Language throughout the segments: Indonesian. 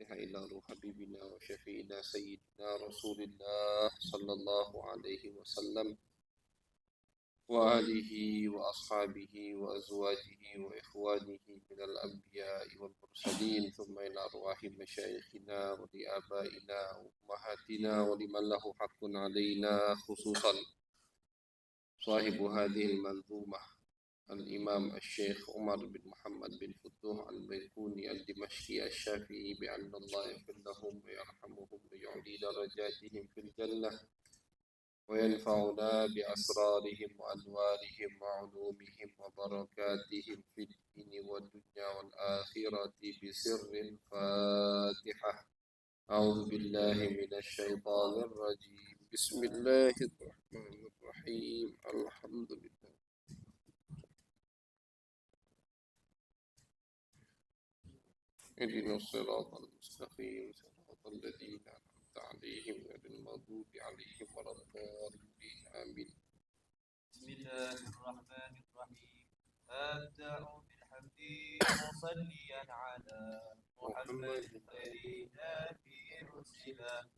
الفاتحة إلى روح حبيبنا وشفينا سيدنا رسول الله صلى الله عليه وسلم وآله وأصحابه وأزواجه وإخوانه من الأنبياء والمرسلين ثم إلى أرواح مشايخنا ولآبائنا وأمهاتنا ولمن له حق علينا خصوصا صاحب هذه المنظومة الإمام الشيخ عمر بن محمد بن فتوح البيكوني الدمشقي الشافعي بأن الله يغفر لهم ويرحمهم ويعلي درجاتهم في الجنة وينفعنا بأسرارهم وأنوارهم وعلومهم وبركاتهم في الدين والدنيا والآخرة بسر الفاتحة. أعوذ بالله من الشيطان الرجيم. بسم الله الرحمن الرحيم. الحمد لله. اهدنا الصراط المستقيم صراط الذين أنعمت عليهم غير المغضوب عليهم ولا الضالين آمين. بسم الله الرحمن الرحيم. أبدأ بالحمد مصليا على محمد خير نبي رسلا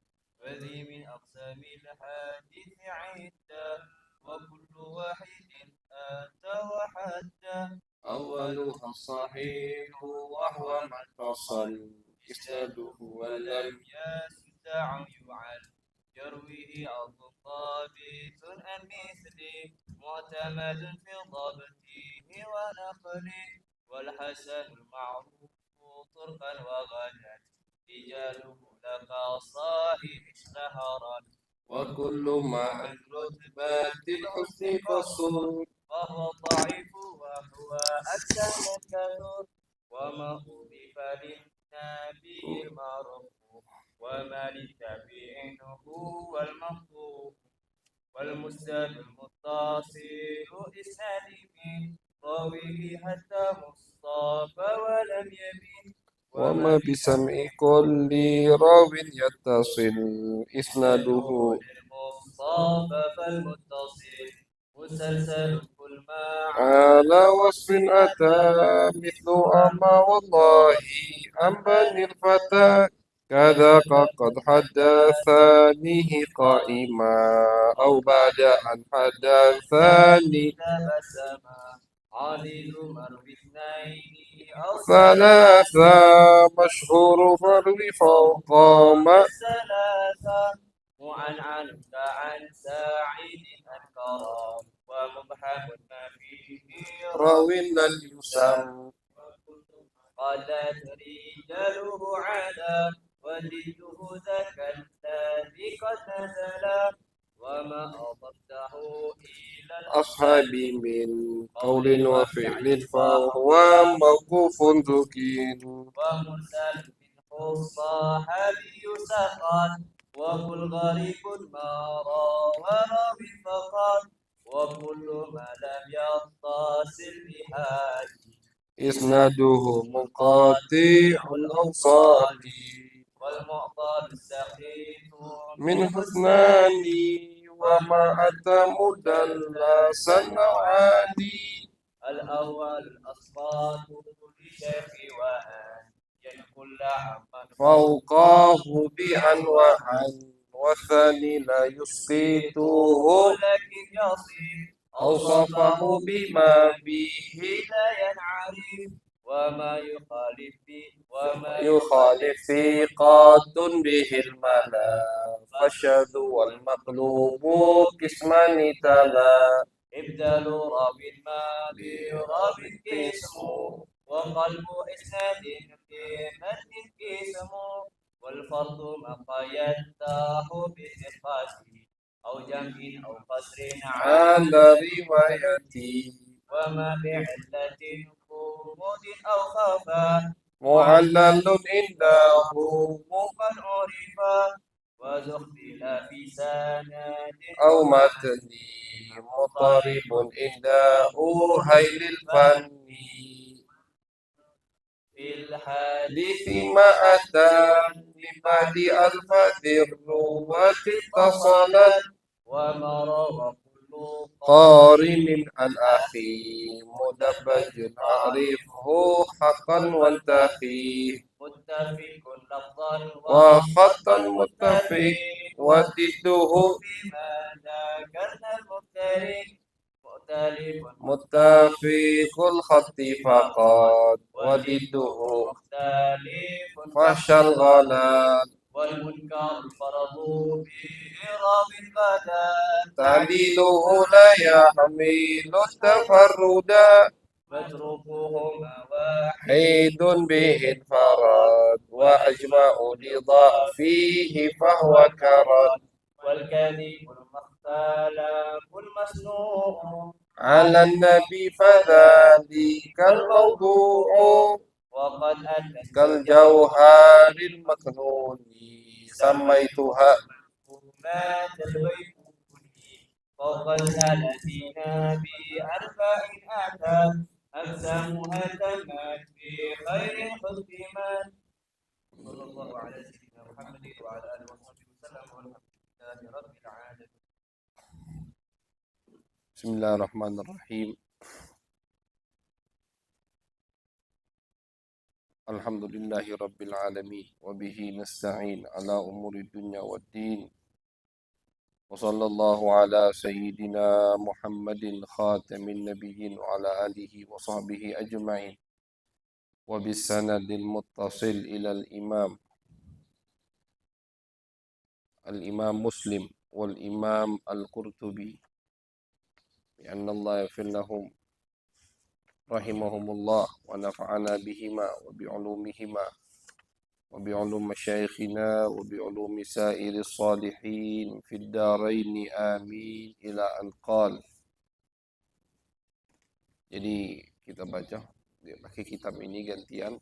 وذي من أقسام الحديث عدة وكل واحد أتى وحده أولها الصحيح وهو ما اتصل إسناده ولم يستع يعل يرويه عضل ضابط عن مثله معتمد في ضبطه ونقله والحسن المعروف طرقا وغدا رجاله لقى صائب اشتهرا وكل ما عن رتبة الحسن قصور فهو ضعيف وهو أكثر الكثر وما أضيف للنبي المعروف وما للتابعين هو المخطوب والمسند المتصل إسناد من راويه حتى مصطفى ولم يبين وما بسمع كل راو يتصل إسناده للمصطفى فالمتصل مسلسل كل ما على وصف أتى مثل أما والله أنبني الفتى كذاك قد حدثنيه قائما أو بعد أن حدثني تبسما عدد مروي اثنين أو ثلاثة مشهور فروي فوق ما ثلاثة معنعن عن سعيد الكرام ومبحث ما فيه راوي لن يسم قالت رجاله على وجده ذاك الذي قد نزل وما أضفته إلى أصحاب من قول وفعل فهو موقوف ذكين ومرسل منه الصحابي سقط وكل غريب ما روى راوي فقط وكل ما لم يتصل بهذه إسناده منقطع الأوصال والمعضل السخيف من حسنان وما أتى مدلسا عادي الأول الأصوات لشيخ وأن ينقل عمن فوقاه بأنواع والثاني لا يسقطه لكن يصير أوصفه بما به لا ينعرف وما يخالف ثقات به الملا فالشاذ والمقلوب قسمان تلا إبدال راو ما براو اسمه وقلب إسناد بمتن اسمه والفرد ما قيدته بثقته أو جمع أو قصر على روايتي وما بعلة قمود أو خفا معلل عنده قد عرفا وذو اختلاف سند أو متن مضطرب عنده هيل الفن في الحال حديث ما أتى من بعد ألفاظ الرواة اتصلت وما روى كل قارن الأخي مدبج أعرفه حقا وانتخيه متفق لفظا وخطا متفق وضده فيما ذكرنا المفترق متفق الخط فقط وضده مختلف فحش الغلال والمنكر الفرض بإعراب البدل تعديله لا يحمل التفرد متروكهما واحد حيد به انفرد وأجمع لضعفه فهو كرد والكذب المختلف المصنوع على النبي فذلك الموضوع وقد أتى كالجوهر المكنون سميتها مات البيت فوق الثلاثين بأربع أتى أقسامها تمت بخير ختمت صلى الله على سيدنا محمد وعلى آله وصحبه وسلم والحمد لله رب العالمين. بسم الله الرحمن الرحيم الحمد لله رب العالمين وبه نستعين على أمور الدنيا والدين وصلى الله على سيدنا محمد خاتم النبيين وعلى آله وصحبه أجمعين وبالسند المتصل إلى الإمام مسلم والإمام القرطبي بأن الله يغفر لهم رحمهم الله ونفعنا بهما وبعلومهما وبعلوم مشايخنا وبعلوم سائر الصالحين في الدارين آمين إلى أن قال. Jadi kita baca pakai kitab ini gantian,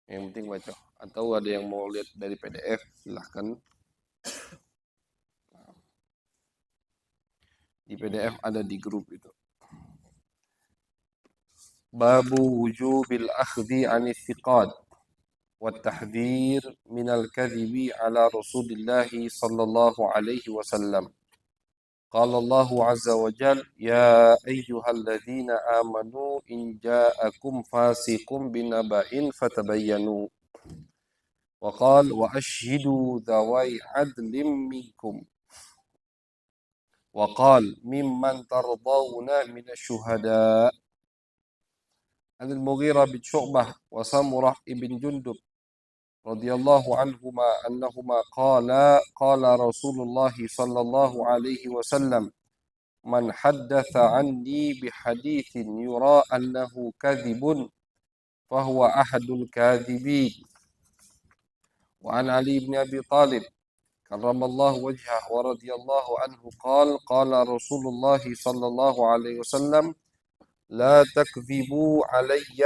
yang penting baca. Atau ada yang mau lihat dari PDF silahkan. Di PDF ada di grup itu. Babu wujubil akhdhi 'anil thiqat والتحذير من الكذب على رسول الله صلى الله عليه وسلم. قال الله عز وجل: يا أيها الذين آمنوا إن جاءكم فاسق بنبأ فتبينوا. وقال: وأشهدوا ذوي عدل منكم. وقال: ممن ترضون من الشهداء. عن المغيرة بن شعبة وسمرة بن جندب رضي الله عنهما أنهما قال رسول الله صلى الله عليه وسلم: من حدث عني بحديث يرى أنه كذب فهو أحد الكاذبين. وعن علي بن أبي طالب كرم الله وجهه ورضي الله عنه قال رسول الله صلى الله عليه وسلم: لا تكذبوا علي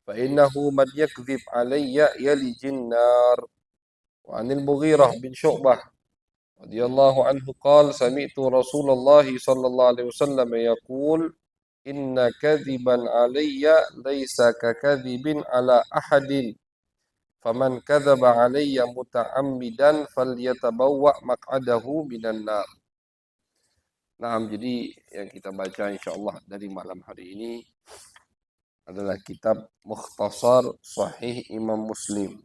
فإنه من يكذب علي يلج النار. وعن المغيرة بن شعبة رضي الله عنه قال: سمعت رسول الله صلى الله عليه وسلم يقول: إن كذبا علي ليس ككذب على أحد فمن كذب علي متعمدا فليتبوأ مقعده من النار. Nah, jadi yang kita baca insyaallah dari malam hari ini adalah kitab Mukhtasar Sahih Imam Muslim.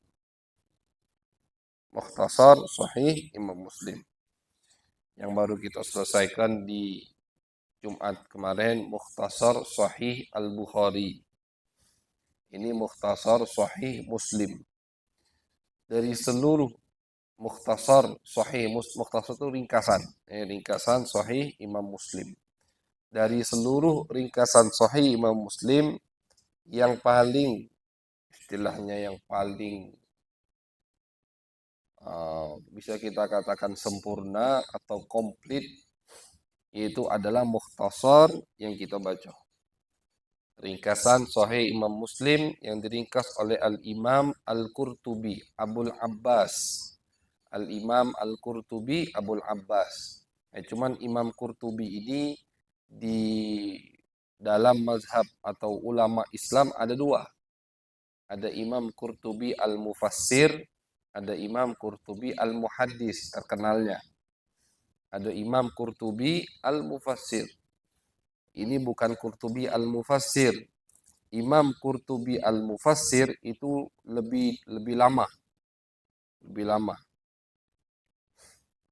Mukhtasar Sahih Imam Muslim yang baru kita selesaikan di Jumat kemarin, Mukhtasar Sahih Al-Bukhari. Ini Mukhtasar Sahih Muslim. Dari seluruh Mukhtasar Sahih Mukhtasar itu ringkasan, ringkasan Sahih Imam Muslim. Dari seluruh ringkasan Sahih Imam Muslim, yang paling istilahnya yang paling bisa kita katakan sempurna atau komplit, yaitu adalah Mukhtasar yang kita baca. Ringkasan Sahih Imam Muslim yang diringkas oleh Al-Imam Al-Qurtubi Abul Abbas. Al-Imam Al-Qurtubi Abul Abbas. Cuman Imam Qurtubi ini di dalam mazhab atau ulama Islam ada dua. Ada Imam Qurtubi Al-Mufassir, ada Imam Qurtubi Al-Muhaddis terkenalnya. Ada Imam Qurtubi Al-Mufassir. Ini bukan Qurtubi Al-Mufassir. Imam Qurtubi Al-Mufassir itu lebih lama, lebih lama.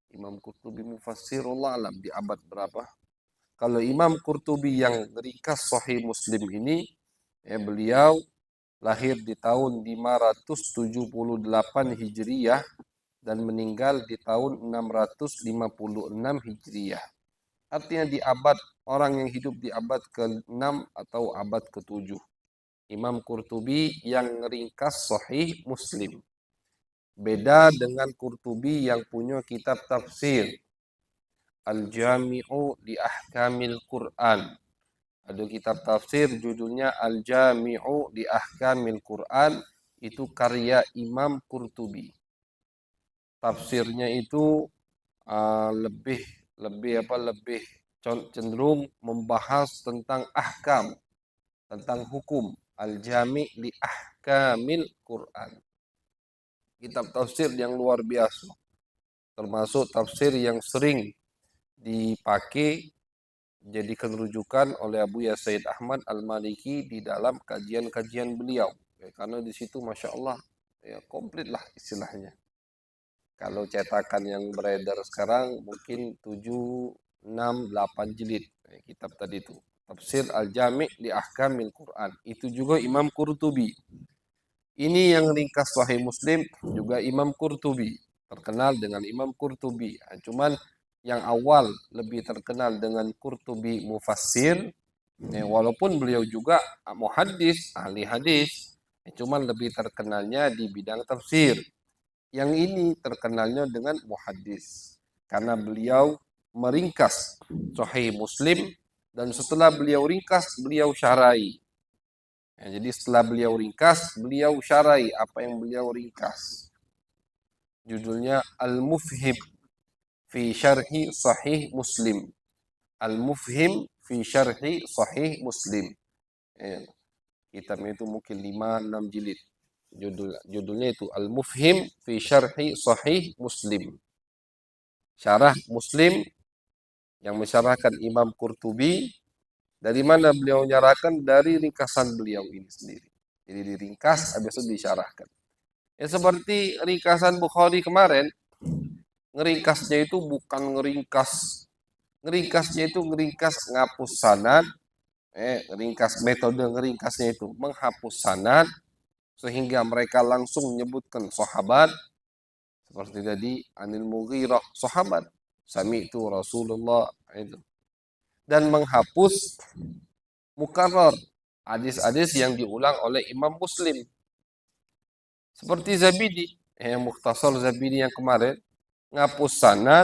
Imam Qurtubi Mufassir Allah alam di abad berapa? Kalau Imam Qurtubi yang ringkas Sahih Muslim ini, beliau lahir di tahun 578 Hijriyah dan meninggal di tahun 656 Hijriyah. Artinya di abad orang yang hidup di abad ke-6 atau abad ke-7. Imam Qurtubi yang ringkas Sahih Muslim. Beda dengan Qurtubi yang punya kitab tafsir. Al-Jami'u li Ahkamil Quran. Ada kitab tafsir judulnya Al-Jami'u li Ahkamil Quran. Itu karya Imam Qurtubi. Tafsirnya itu lebih cenderung membahas tentang ahkam, tentang hukum. Al-Jami' li Ahkamil Quran. Kitab tafsir yang luar biasa. Termasuk tafsir yang sering dipakai jadikan rujukan oleh Abu Ya Said Ahmad Al-Maliki di dalam kajian-kajian beliau. Karena di situ Masya Allah komplit lah istilahnya. Kalau cetakan yang beredar sekarang mungkin 7, 6, 8 jilid. Kitab tadi itu. Tafsir Al-Jami' li Ahkamil Quran. Itu juga Imam Qurtubi. Ini yang ringkas Sahih Muslim juga Imam Qurtubi. Terkenal dengan Imam Qurtubi. Cuman yang awal lebih terkenal dengan Qurtubi Mufassir. Walaupun beliau juga muhaddis, ahli hadis. Cuman lebih terkenalnya di bidang tafsir. Yang ini terkenalnya dengan muhaddis. Karena beliau meringkas Sahih Muslim. Dan setelah beliau ringkas, beliau syarahi. Jadi setelah beliau ringkas, beliau syarahi apa yang beliau ringkas. Judulnya Al-Mufhim fi Syarhi Sahih Muslim. Al-Mufhim fi Syarhi Sahih Muslim. Kitabnya itu mungkin 5-6 jilid. Judulnya itu Al-Mufhim fi Syarhi Sahih Muslim. Syarah Muslim yang mensyarahkan Imam Qurtubi. Dari mana beliau menyarahkan? Dari ringkasan beliau ini sendiri. Jadi diringkas, habis itu disyarahkan. Seperti ringkasan Bukhari kemarin, ngeringkasnya itu bukan ngeringkasnya itu ngeringkas ngapus sanad, ringkas metode ngeringkasnya itu menghapus sanad sehingga mereka langsung menyebutkan sahabat seperti tadi Anil Mughirah sahabat, sami itu Rasulullah itu. Dan menghapus mukarrar, hadis-hadis yang diulang oleh Imam Muslim. Seperti Zabidi, Mukhtasar Zabidi yang kemarin, ngapus sanad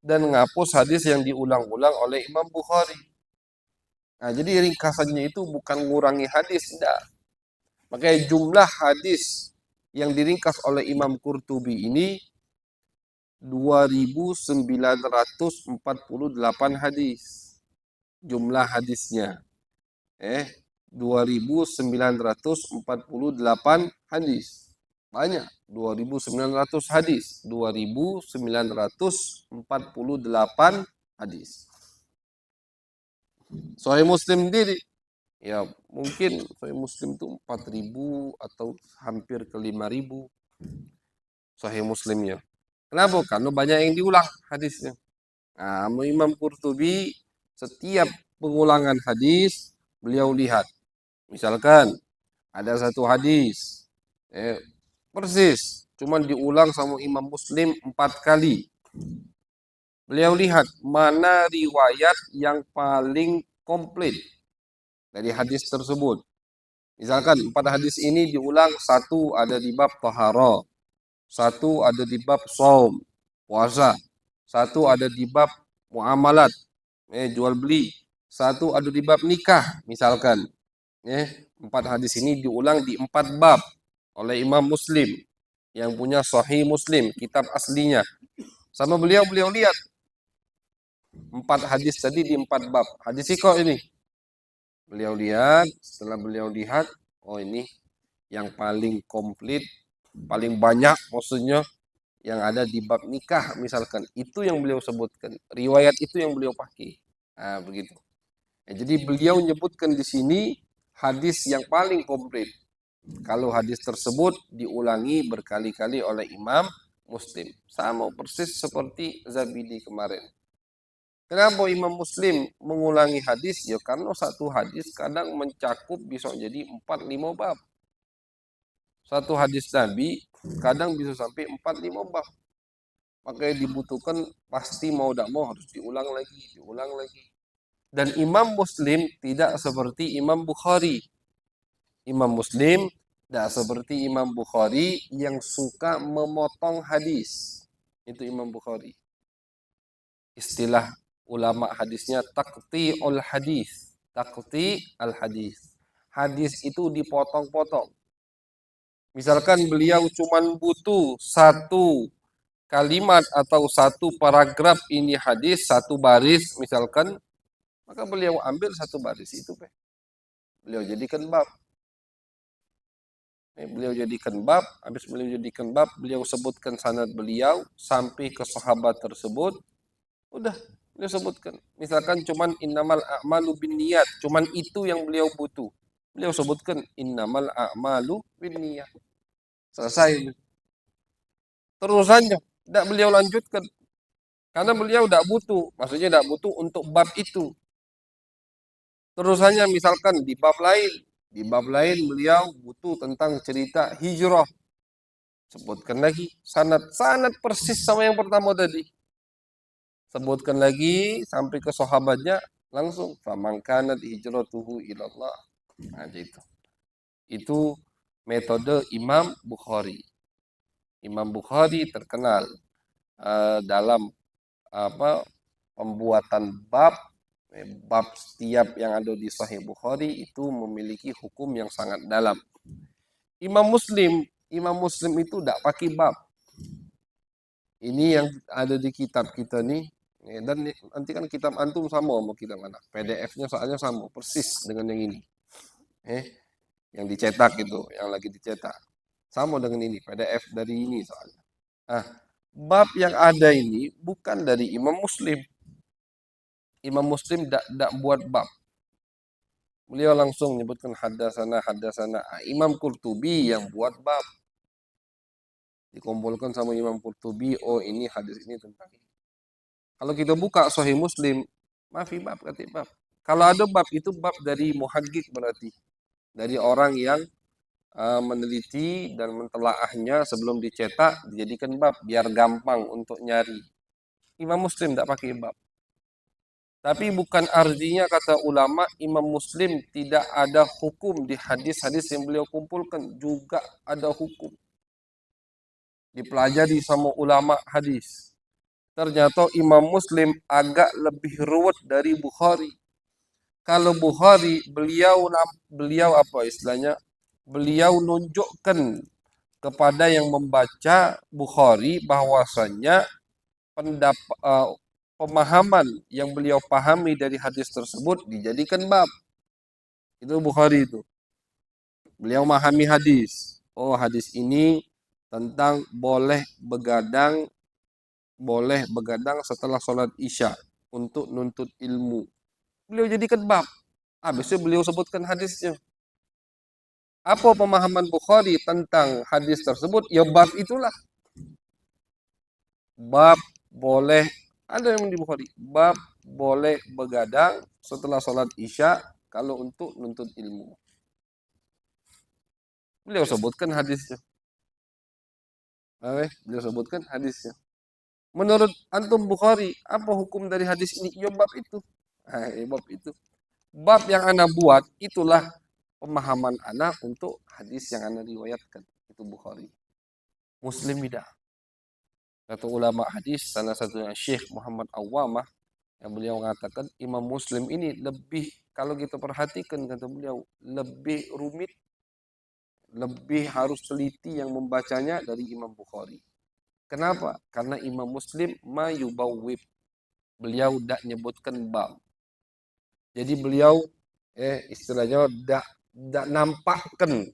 dan ngapus hadis yang diulang-ulang oleh Imam Bukhari. Nah, jadi ringkasannya itu bukan ngurangi hadis, tidak. Makanya jumlah hadis yang diringkas oleh Imam Qurtubi ini 2.948 hadis. Jumlah hadisnya 2.948 hadis. Banyak, 2.900 hadis. 2.948 hadis. Sahih Muslim sendiri, ya mungkin Sahih Muslim itu 4.000 atau hampir ke 5.000 Sahih Muslimnya. Kenapa? Karena banyak yang diulang hadisnya. Nah, Imam Qurtubi setiap pengulangan hadis beliau lihat. Misalkan ada satu hadis persis cuman diulang sama Imam Muslim 4 kali. Beliau lihat mana riwayat yang paling komplit dari hadis tersebut. Misalkan 4 hadis ini diulang, satu ada di bab taharah, satu ada di bab shaum, puasa, satu ada di bab muamalat, jual beli, satu ada di bab nikah misalkan. 4 hadis ini diulang di 4 bab oleh Imam Muslim yang punya Sahih Muslim, kitab aslinya. Sama beliau lihat 4 hadis tadi di 4 bab. Hadis kok ini. Beliau lihat, setelah beliau lihat, oh ini yang paling komplit, paling banyak maksudnya yang ada di bab nikah misalkan. Itu yang beliau sebutkan. Riwayat itu yang beliau pakai. Nah, begitu. Jadi beliau menyebutkan di sini hadis yang paling komplit kalau hadis tersebut diulangi berkali-kali oleh Imam Muslim. Sama persis seperti Zabidi kemarin. Kenapa Imam Muslim mengulangi hadis? Ya karena satu hadis kadang mencakup bisa jadi 4-5 bab. Satu hadis Nabi kadang bisa sampai 4-5 bab. Makanya dibutuhkan pasti mau tidak mau harus diulang lagi, diulang lagi. Dan Imam Muslim tidak seperti Imam Bukhari. Imam Muslim tidak seperti Imam Bukhari yang suka memotong hadis. Itu Imam Bukhari. Istilah ulama hadisnya taqti'ul hadis. Taqti'al hadis. Hadis itu dipotong-potong. Misalkan beliau cuma butuh satu kalimat atau satu paragraf ini hadis, satu baris misalkan, maka beliau ambil satu baris itu. Beliau jadikan bab. Beliau jadikan bab, habis beliau jadikan bab, beliau sebutkan sanad beliau sampai ke sahabat tersebut. Udah, beliau sebutkan. Misalkan cuman innamal a'malu binniyat, cuman itu yang beliau butuh. Beliau sebutkan innamal a'malu binniyat. Selesai. Terusannya tidak beliau lanjutkan. Karena beliau tidak butuh, maksudnya tidak butuh untuk bab itu. Terusannya misalkan di bab lain beliau butuh tentang cerita hijrah. Sebutkan lagi sanad persis sama yang pertama tadi. Sebutkan lagi sampai ke sahabatnya langsung faman kanat hijratuhu ilallah. Nah, itu. Itu metode Imam Bukhari. Imam Bukhari terkenal dalam pembuatan bab setiap yang ada di Sahih Bukhari itu memiliki hukum yang sangat dalam. Imam Muslim itu tidak pakai bab. Ini yang ada di kitab kita nih. Dan nanti kan kitab antum sama sama kitab anak. PDF-nya soalnya sama persis dengan yang ini. Yang dicetak itu, yang lagi dicetak. Sama dengan ini, PDF dari ini soalnya. Nah, bab yang ada ini bukan dari Imam Muslim. Imam Muslim tidak buat bab. Beliau langsung menyebutkan hadasana. Imam Qurtubi yang buat bab. Dikumpulkan sama Imam Qurtubi, oh ini hadis ini tentang ini. Kalau kita buka Sahih Muslim, maafi bab, kata bab. Kalau ada bab itu bab dari muhaddits berarti. Dari orang yang meneliti dan mentelaahnya sebelum dicetak, dijadikan bab biar gampang untuk nyari. Imam Muslim tidak pakai bab. Tapi bukan artinya kata ulama Imam Muslim tidak ada hukum di hadis-hadis yang beliau kumpulkan, juga ada hukum. Dipelajari sama ulama hadis. Ternyata Imam Muslim agak lebih ruwet dari Bukhari. Kalau Bukhari beliau apa istilahnya? Beliau nunjukkan kepada yang membaca Bukhari bahwasanya pemahaman yang beliau pahami dari hadis tersebut dijadikan bab. Itu Bukhari itu. Beliau memahami hadis. Oh, hadis ini tentang boleh begadang setelah sholat Isya untuk nuntut ilmu. Beliau jadikan bab. Habisnya beliau sebutkan hadisnya. Apa pemahaman Bukhari tentang hadis tersebut? Ya bab itulah. Bab boleh, ada yang di Bukhari. Bab boleh begadang setelah sholat Isya kalau untuk nuntut ilmu. Beliau sebutkan hadisnya. Beliau sebutkan hadisnya. Menurut antum Bukhari, apa hukum dari hadis ini? Ya bab itu. Bab itu. Bab yang ana buat itulah pemahaman ana untuk hadis yang ana riwayatkan. Itu Bukhari. Muslim tidak. Kata ulama hadis, salah satunya Syekh Muhammad Awwamah, yang beliau mengatakan Imam Muslim ini lebih, kalau kita perhatikan kata beliau, lebih rumit, lebih harus teliti yang membacanya dari Imam Bukhari. Kenapa? Karena Imam Muslim mayubawwib. Beliau tidak nyebutkan bab. Jadi beliau istilahnya tidak nampakkan,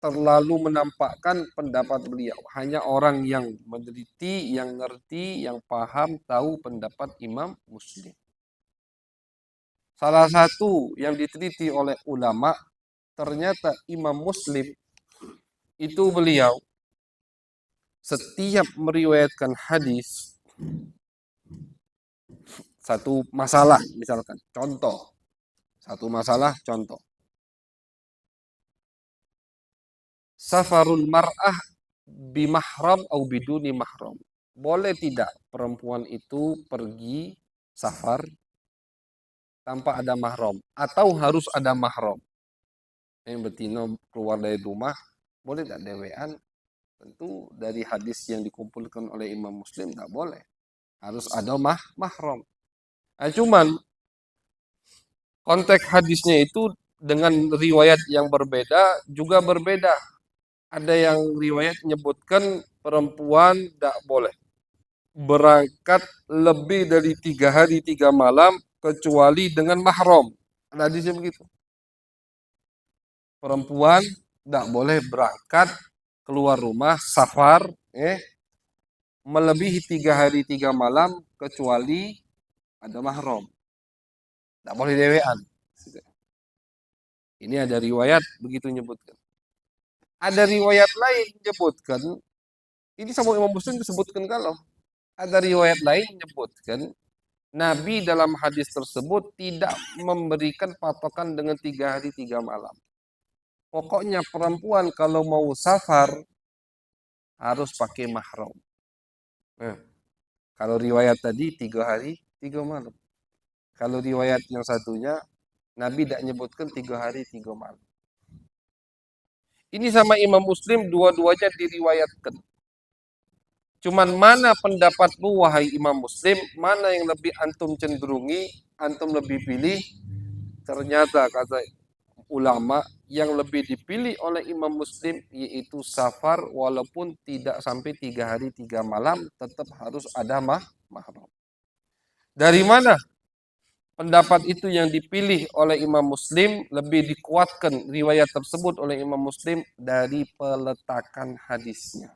terlalu menampakkan pendapat beliau. Hanya orang yang meneliti, yang ngerti, yang paham, tahu pendapat Imam Muslim. Salah satu yang diteliti oleh ulama, ternyata Imam Muslim itu beliau setiap meriwayatkan hadis satu masalah, misalkan contoh, satu masalah contoh. Safarul mar'ah bimahram atau biduni mahram. Boleh tidak perempuan itu pergi safar tanpa ada mahram atau harus ada mahram? Yang betina keluar dari rumah boleh tidak dewean? Tentu dari hadis yang dikumpulkan oleh Imam Muslim tak boleh. Harus ada mahram. Nah, cuman konteks hadisnya itu dengan riwayat yang berbeda juga berbeda. Ada yang riwayat menyebutkan perempuan tidak boleh berangkat lebih dari 3 hari 3 malam kecuali dengan mahram. Ada hadisnya begitu. Perempuan tidak boleh berangkat keluar rumah safar melebihi 3 hari 3 malam kecuali ada mahram. Tidak boleh dewean. Ini ada riwayat begitu menyebutkan. Ada riwayat lain menyebutkan, ini sama Imam Muslim disebutkan kalau ada riwayat lain menyebutkan Nabi dalam hadis tersebut tidak memberikan patokan dengan 3 hari 3 malam. Pokoknya perempuan kalau mau safar harus pakai mahram. Nah, kalau riwayat tadi 3 hari 3 malam. Kalau riwayat yang satunya Nabi tidak menyebutkan 3 hari 3 malam. Ini sama Imam Muslim dua-duanya diriwayatkan. Cuman mana pendapatmu wahai Imam Muslim, mana yang lebih antum cenderungi, antum lebih pilih? Ternyata kata ulama yang lebih dipilih oleh Imam Muslim yaitu safar walaupun tidak sampai 3 hari 3 malam tetap harus ada mahram. Dari mana pendapat itu yang dipilih oleh Imam Muslim lebih dikuatkan riwayat tersebut oleh Imam Muslim dari peletakan hadisnya.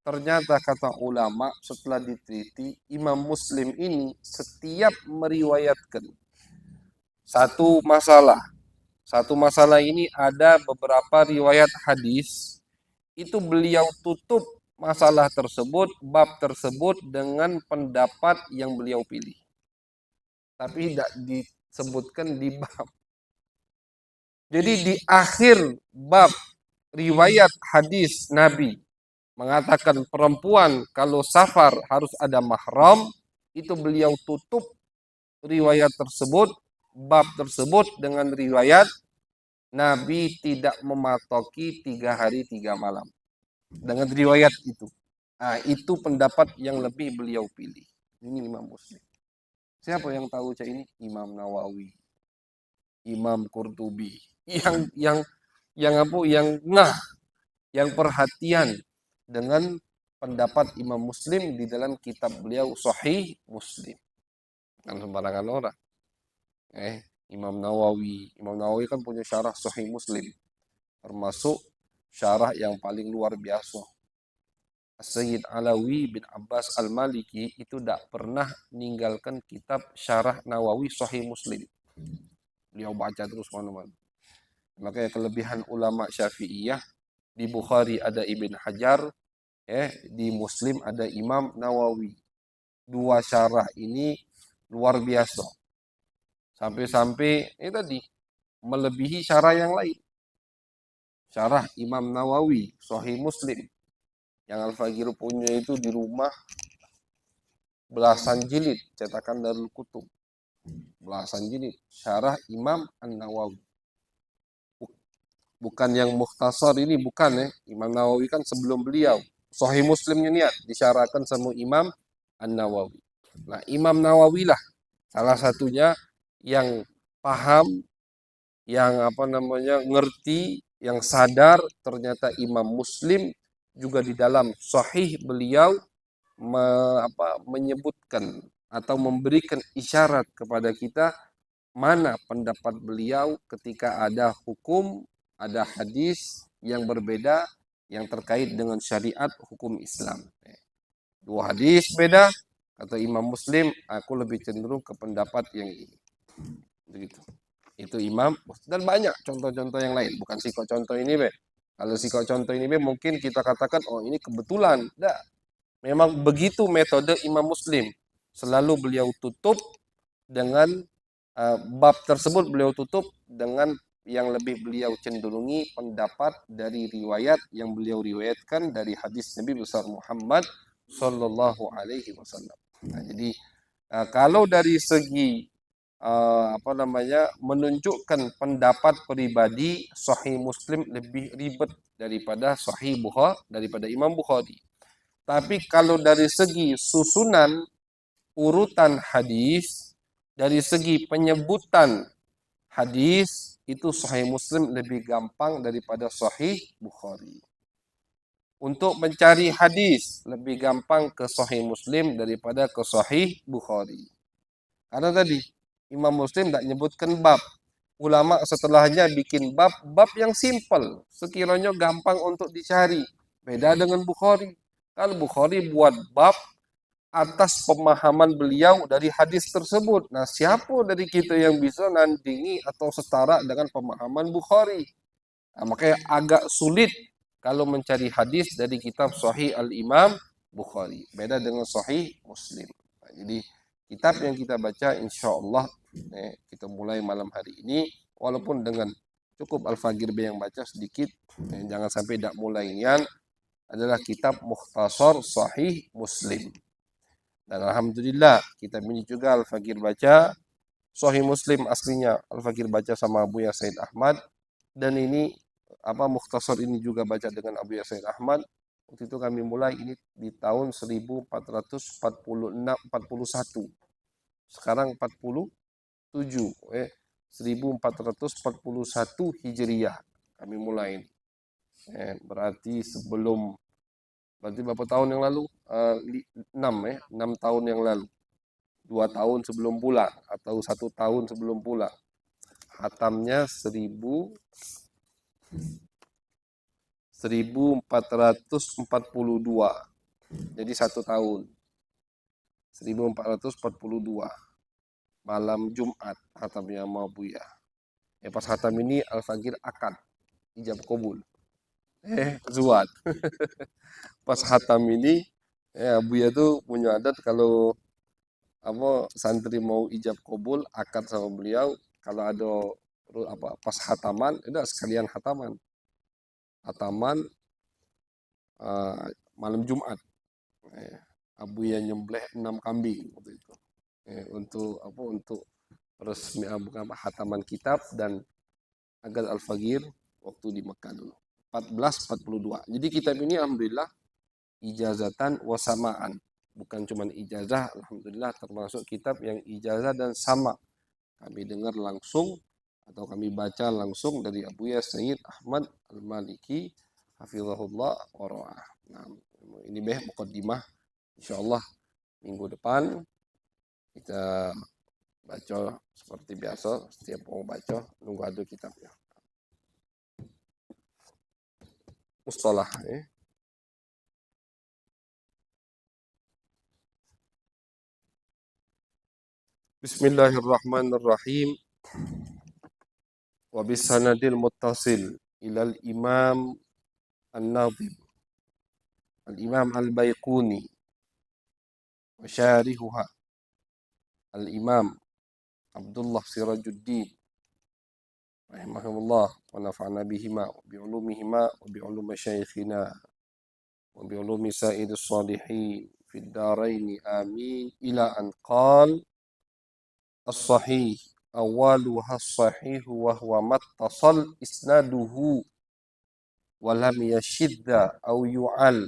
Ternyata kata ulama setelah diteliti Imam Muslim ini setiap meriwayatkan satu masalah. Satu masalah ini ada beberapa riwayat hadis itu beliau tutup masalah tersebut, bab tersebut dengan pendapat yang beliau pilih. Tapi tidak disebutkan di bab. Jadi di akhir bab riwayat hadis Nabi mengatakan perempuan kalau safar harus ada mahram, itu beliau tutup riwayat tersebut, bab tersebut dengan riwayat Nabi tidak mematoki 3 hari 3 malam. Dengan riwayat itu. Nah, itu pendapat yang lebih beliau pilih. Ini Imam Muslim. Siapa yang tahu cak ini? Imam Nawawi, Imam Qurtubi, yang perhatian dengan pendapat Imam Muslim di dalam kitab beliau Sahih Muslim. Kan sembarangan orang. Imam Nawawi kan punya syarah Sahih Muslim, termasuk syarah yang paling luar biasa. Sayyid Alawi bin Abbas Al-Maliki itu tidak pernah meninggalkan kitab syarah Nawawi Sahih Muslim. Beliau baca terus mana-mana. Makanya kelebihan ulama Syafi'iyah, di Bukhari ada Ibn Hajar, di Muslim ada Imam Nawawi. Dua syarah ini luar biasa. Sampai-sampai tadi melebihi syarah yang lain. Syarah Imam Nawawi Sahih Muslim yang Al-Faqir punya itu di rumah belasan jilid cetakan Darul Kutub. Belasan jilid syarah Imam An-Nawawi. Bukan yang mukhtasar ini, bukan Imam Nawawi kan sebelum beliau. Sahih Muslimnya niat disyarahkan sama Imam An-Nawawi. Nah, Imam Nawawi lah salah satunya yang paham, yang ngerti, yang sadar ternyata Imam Muslim juga di dalam sahih beliau menyebutkan atau memberikan isyarat kepada kita mana pendapat beliau ketika ada hukum, ada hadis yang berbeda yang terkait dengan syariat hukum Islam. Dua hadis beda, kata Imam Muslim, aku lebih cenderung ke pendapat yang ini. Begitu. Itu imam dan banyak contoh-contoh yang lain. Bukan siko contoh ini, Be. Kalau siko contoh ini, Be, mungkin kita katakan, oh ini kebetulan. Tidak. Memang begitu metode Imam Muslim. Selalu beliau tutup dengan bab tersebut beliau tutup dengan yang lebih beliau cenderungi pendapat dari riwayat yang beliau riwayatkan dari hadis Nabi besar Muhammad Sallallahu Alaihi Wasallam. Nah, jadi kalau dari segi menunjukkan pendapat pribadi, Sahih Muslim lebih ribet daripada Sahih Bukhari, daripada Imam Bukhari. Tapi kalau dari segi susunan urutan hadis, dari segi penyebutan hadis, itu Sahih Muslim lebih gampang daripada Sahih Bukhari. Untuk mencari hadis, lebih gampang ke Sahih Muslim daripada ke Sahih Bukhari. Karena tadi, Imam Muslim tidak nyebutkan bab. Ulama setelahnya bikin bab yang simpel. Sekiranya gampang untuk dicari. Beda dengan Bukhari. Kalau Bukhari buat bab atas pemahaman beliau dari hadis tersebut. Nah, siapa dari kita yang bisa nandingi atau setara dengan pemahaman Bukhari? Nah, makanya agak sulit kalau mencari hadis dari kitab Sahih Al-Imam Bukhari. Beda dengan Sahih Muslim. Nah, jadi kitab yang kita baca insya Allah kita mulai malam hari ini. Walaupun dengan cukup Al-Fagir yang baca sedikit. Jangan sampai tidak mulai nian. Adalah kitab Mukhtasar Sahih Muslim. Dan alhamdulillah kitab ini juga Al-Fagir baca. Sahih Muslim aslinya Al-Fagir baca sama Abu Ya Said Ahmad. Dan ini Mukhtasar ini juga baca dengan Abu Ya Said Ahmad. Waktu itu kami mulai ini di tahun 1441. Sekarang 47. 1441 Hijriah kami mulai. Berarti berapa tahun yang lalu? 6 tahun yang lalu. 2 tahun sebelum pulang atau 1 tahun sebelum pulang. Hatamnya 1442. Jadi 1 tahun. 1442. Malam Jumat hatamnya sama Buya. Pas hatam ini Al-Fagir akad ijab kabul. Zuat. Pas hatam ini Buya tuh punya adat kalau santri mau ijab kabul akad sama beliau, kalau ada pas hataman itu sekalian hataman malam Jumat. Buya nyembelih 6 kambing waktu itu. Untuk resmi hataman kitab dan agad Al-Fagir waktu di Mekah dulu 1442. Jadi kitab ini alhamdulillah ijazatan wasamaan, bukan cuma ijazah, alhamdulillah termasuk kitab yang ijazah dan sama. Kami dengar langsung atau kami baca langsung dari Abu Ya Sayyid Ahmad Al-Maliki hafizahullah wa ra'ah. Nah, ini muqaddimah. Insyaallah minggu depan kita baca seperti biasa, setiap mau baca nunggu ada kitabnya. Mustalah Bismillahirrahmanirrahim. Wa bisanadil muttasil ilal imam an-nadhim al-imam al-Baiquni wa syarihuha al-imam Abdullah Sirajuddin rahimahullah wa nafa'na bihima wa bi'ulumihima wa bi'ulum masyayikhina wa bi'ulumi sa'idus salihin fid daraini amin ila an qala as-sahih awaluha as-sahih wa huwa mattasal isnaduhu wa lam yashidda aw yu'al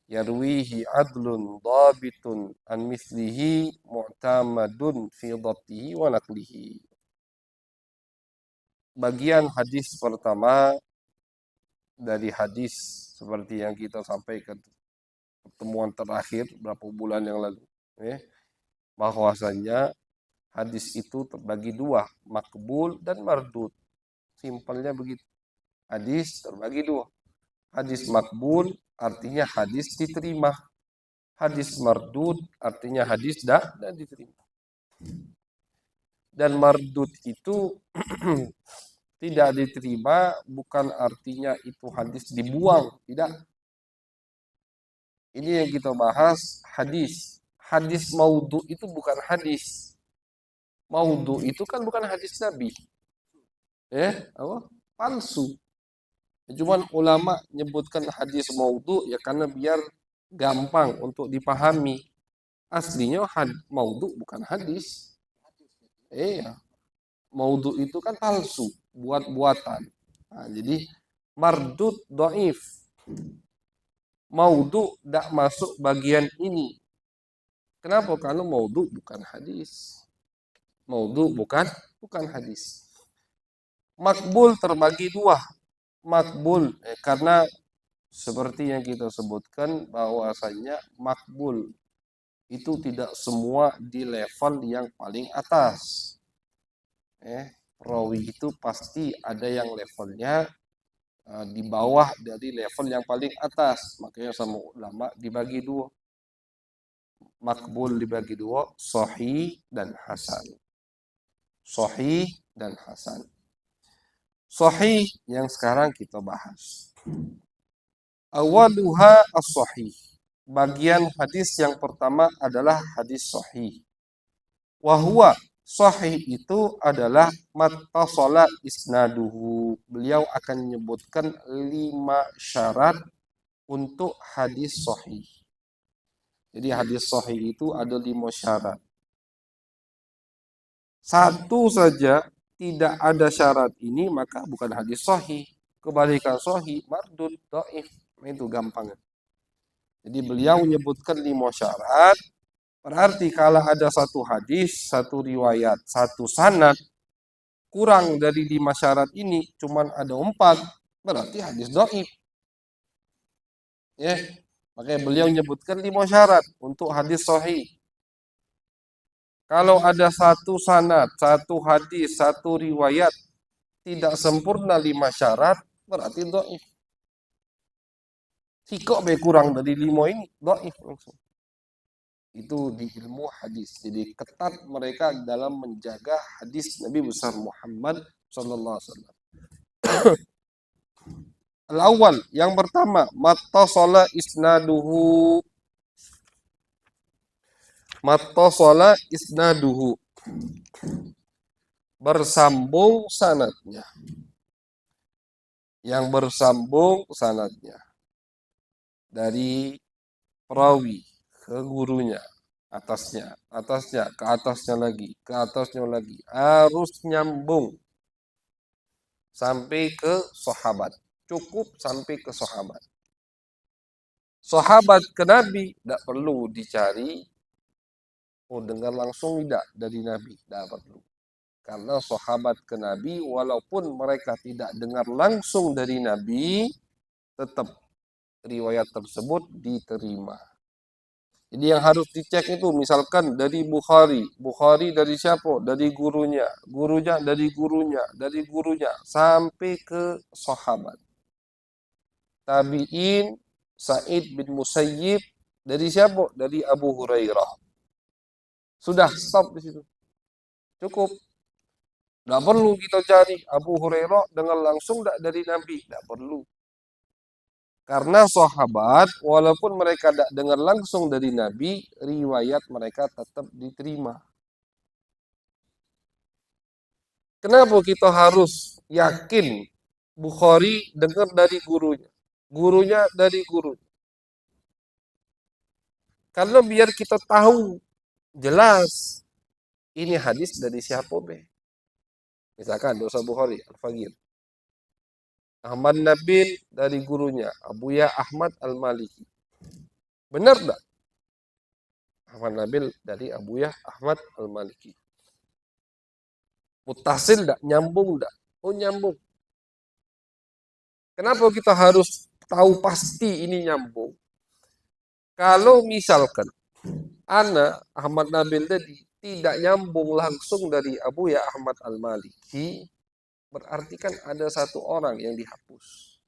yarwihi adlun dhabitun an mithlihi mu'tamadun fi dhabtihi wa naqlihi. Bagian hadis pertama dari hadis seperti yang kita sampaikan pertemuan terakhir berapa bulan yang lalu, bahwasanya hadis itu terbagi 2, makbul dan mardud. Simpelnya begitu. Hadis terbagi 2. Hadis makbul artinya hadis diterima. Hadis mardud artinya hadis tidak diterima. Dan mardud itu tidak diterima bukan artinya itu hadis dibuang, tidak. Ini yang kita bahas hadis. Hadis maudhu itu bukan hadis. Maudhu itu kan bukan hadis Nabi. Apa? Palsu. Cuman ulama nyebutkan hadis maudhu ya karena biar gampang untuk dipahami. Aslinya maudhu bukan hadis. Iya. Maudhu itu kan palsu, buat-buatan. Nah, jadi mardud dhaif. Maudhu tidak masuk bagian ini. Kenapa? Karena maudhu bukan hadis. Maudhu bukan hadis. Makbul terbagi dua. Makbul karena seperti yang kita sebutkan bahwasanya makbul itu tidak semua di level yang paling atas. Perawi itu pasti ada yang levelnya di bawah dari level yang paling atas. Makanya sama ulama dibagi dua. Makbul dibagi dua, sahih dan hasan. Sahih dan hasan. Sahih yang sekarang kita bahas. Awaluha as-sahih. Bagian hadis yang pertama adalah hadis sahih. Wahwa sahih itu adalah mattasala isnaduhu. Beliau akan menyebutkan 5 syarat untuk hadis sahih. Jadi hadis sahih itu ada 5 syarat. Satu saja tidak ada syarat ini maka bukan hadis sahih. Kebalikan sahih mardud dhaif. Itu gampang. Jadi beliau menyebutkan 5 syarat. Berarti kalau ada satu hadis, satu riwayat, satu sanad kurang dari 5 syarat ini cuman ada 4, berarti hadis dhaif. Makanya beliau menyebutkan 5 syarat untuk hadis sahih. Kalau ada satu sanad, satu hadis, satu riwayat tidak sempurna 5 syarat, berarti dhaif. Kok kurang dari 5 ini, dhaif langsung. Itu di ilmu hadis. Jadi ketat mereka dalam menjaga hadis Nabi besar Muhammad sallallahu alaihi wasallam. Al-awwal, yang pertama, mattasala isnaduhu. Mattasala isnaduhu. Bersambung sanadnya. Yang bersambung sanadnya. Dari perawi ke gurunya, atasnya, ke atasnya lagi, ke atasnya lagi. Harus nyambung sampai ke sahabat. Cukup sampai ke sahabat. Sahabat ke Nabi tidak perlu dicari. Dengar langsung tidak dari Nabi, tidak perlu. Karena sahabat ke Nabi walaupun mereka tidak dengar langsung dari Nabi, tetap riwayat tersebut diterima. Jadi yang harus dicek itu misalkan dari Bukhari. Bukhari dari siapa? Dari gurunya. Gurunya dari gurunya. Dari gurunya. Sampai ke sahabat. Tabi'in Sa'id bin Musayyib. Dari siapa? Dari Abu Hurairah. Sudah, stop di situ. Cukup. Tidak perlu kita cari Abu Hurairah dengan langsung dari Nabi. Tidak perlu. Karena sahabat, walaupun mereka tidak dengar langsung dari Nabi, riwayat mereka tetap diterima. Kenapa kita harus yakin Bukhari dengar dari gurunya? Gurunya dari guru. Karena biar kita tahu jelas ini hadis dari siapa be. Misalkan dosa Bukhari, Al-Faqir. Ahmad Nabil dari gurunya, Abuya Ahmad Al-Maliki. Benar tak? Ahmad Nabil dari Abuya Ahmad Al-Maliki. Muttasil tak? Nyambung tak? Oh nyambung. Kenapa kita harus tahu pasti ini nyambung? Kalau misalkan Ana Ahmad Nabil tadi tidak nyambung langsung dari Abuya Ahmad Al-Maliki, berarti kan ada satu orang yang dihapus.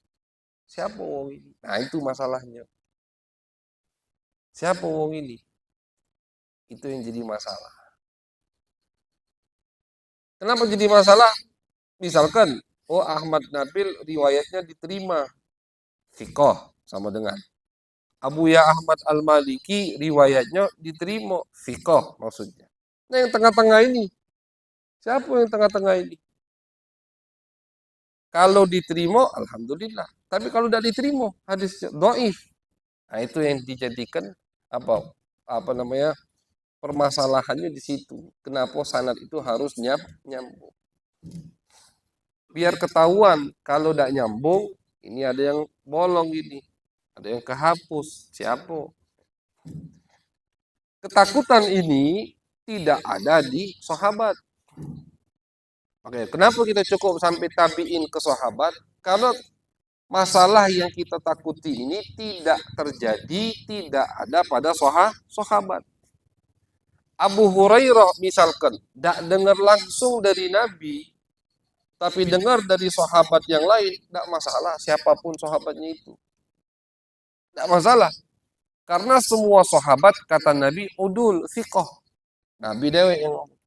Siapa wong ini? Nah itu masalahnya. Siapa wong ini? Itu yang jadi masalah. Kenapa jadi masalah? Misalkan, oh Ahmad Nabil riwayatnya diterima, fiqh sama dengan Abu Ya Ahmad Al-Maliki riwayatnya diterima, fiqh maksudnya. Nah yang tengah-tengah ini, siapa yang tengah-tengah ini? Kalau diterima, alhamdulillah. Tapi kalau tidak diterima, hadis dhaif. Nah itu yang dijadikan apa apa namanya permasalahannya di situ. Kenapa sanad itu harus nyambung? Biar ketahuan kalau tidak nyambung, ini ada yang bolong gini, ada yang kehapus. Siapa? Ketakutan ini tidak ada di sahabat. Oke, kenapa kita cukup sampai tabiin ke sahabat? Karena masalah yang kita takuti ini tidak terjadi, tidak ada pada sahabat. Abu Hurairah misalkan, tidak dengar langsung dari Nabi, tapi dengar dari sahabat yang lain, tidak masalah siapapun sahabatnya itu. Tidak masalah. Karena semua sahabat, kata Nabi, udul, fiqh. Nabi dewe yang ngomong.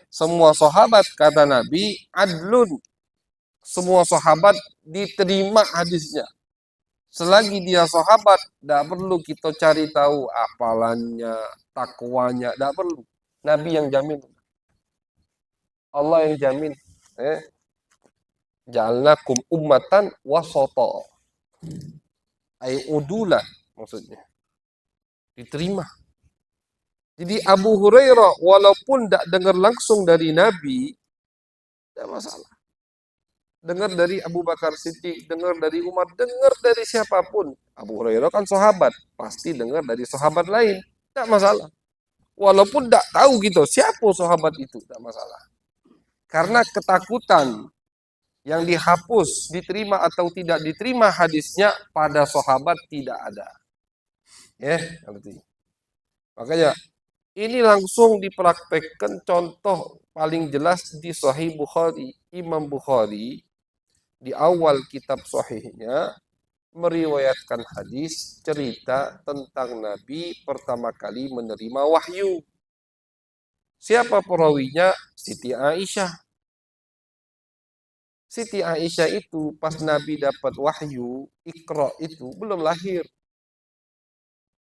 Semua sahabat, kata Nabi, adlun. Semua sahabat diterima hadisnya. Selagi dia sahabat, tidak perlu kita cari tahu apalannya, takwanya, tidak perlu. Nabi yang jamin. Allah yang jamin. Ja'alnakum ummatan wasata. Ay udulan maksudnya. Diterima. Jadi Abu Hurairah walaupun tidak dengar langsung dari Nabi, tidak masalah. Dengar dari Abu Bakar Siddiq, dengar dari Umar, dengar dari siapapun. Abu Hurairah kan sahabat, pasti dengar dari sahabat lain, tidak masalah. Walaupun tidak tahu gitu, siapa sahabat itu, tidak masalah. Karena ketakutan yang dihapus, diterima atau tidak diterima hadisnya pada sahabat tidak ada. Artinya. Makanya ini langsung dipraktekkan contoh paling jelas di Sahih Bukhari. Imam Bukhari di awal kitab Sahihnya meriwayatkan hadis cerita tentang Nabi pertama kali menerima wahyu. Siapa perawinya? Siti Aisyah. Siti Aisyah itu pas Nabi dapat wahyu, Iqra itu belum lahir.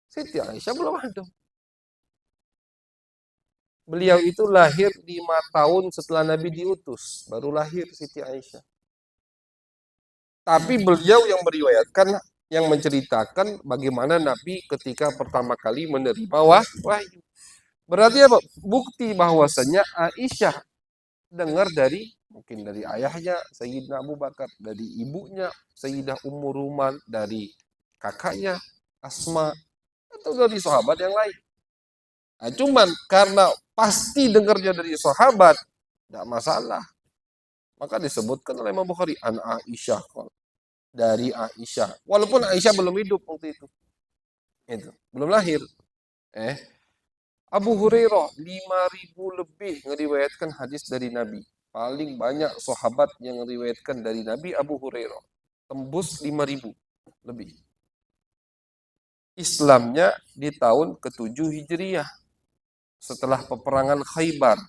Siti Aisyah belum ada. Beliau itu lahir 5 tahun setelah Nabi diutus, baru lahir Siti Aisyah. Tapi beliau yang meriwayatkan, yang menceritakan bagaimana Nabi ketika pertama kali menerima wahyu. Berarti apa? Bukti bahwasannya Aisyah dengar dari mungkin dari ayahnya Sayyidina Abu Bakar, dari ibunya Sayyidah Ummu Ruman, dari kakaknya Asma, atau dari sahabat yang lain. Nah, cuman karena pasti dengarnya dari sahabat, tidak masalah. Maka disebutkan oleh Imam Bukhari an Aisyah, dari Aisyah. Walaupun Aisyah belum hidup waktu itu. Belum lahir. Abu Hurairah 5.000 lebih meriwayatkan hadis dari Nabi. Paling banyak sahabat yang meriwayatkan dari Nabi Abu Hurairah. Tembus 5.000 lebih. Islamnya di tahun ke-7 Hijriah. Setelah peperangan Khaybar.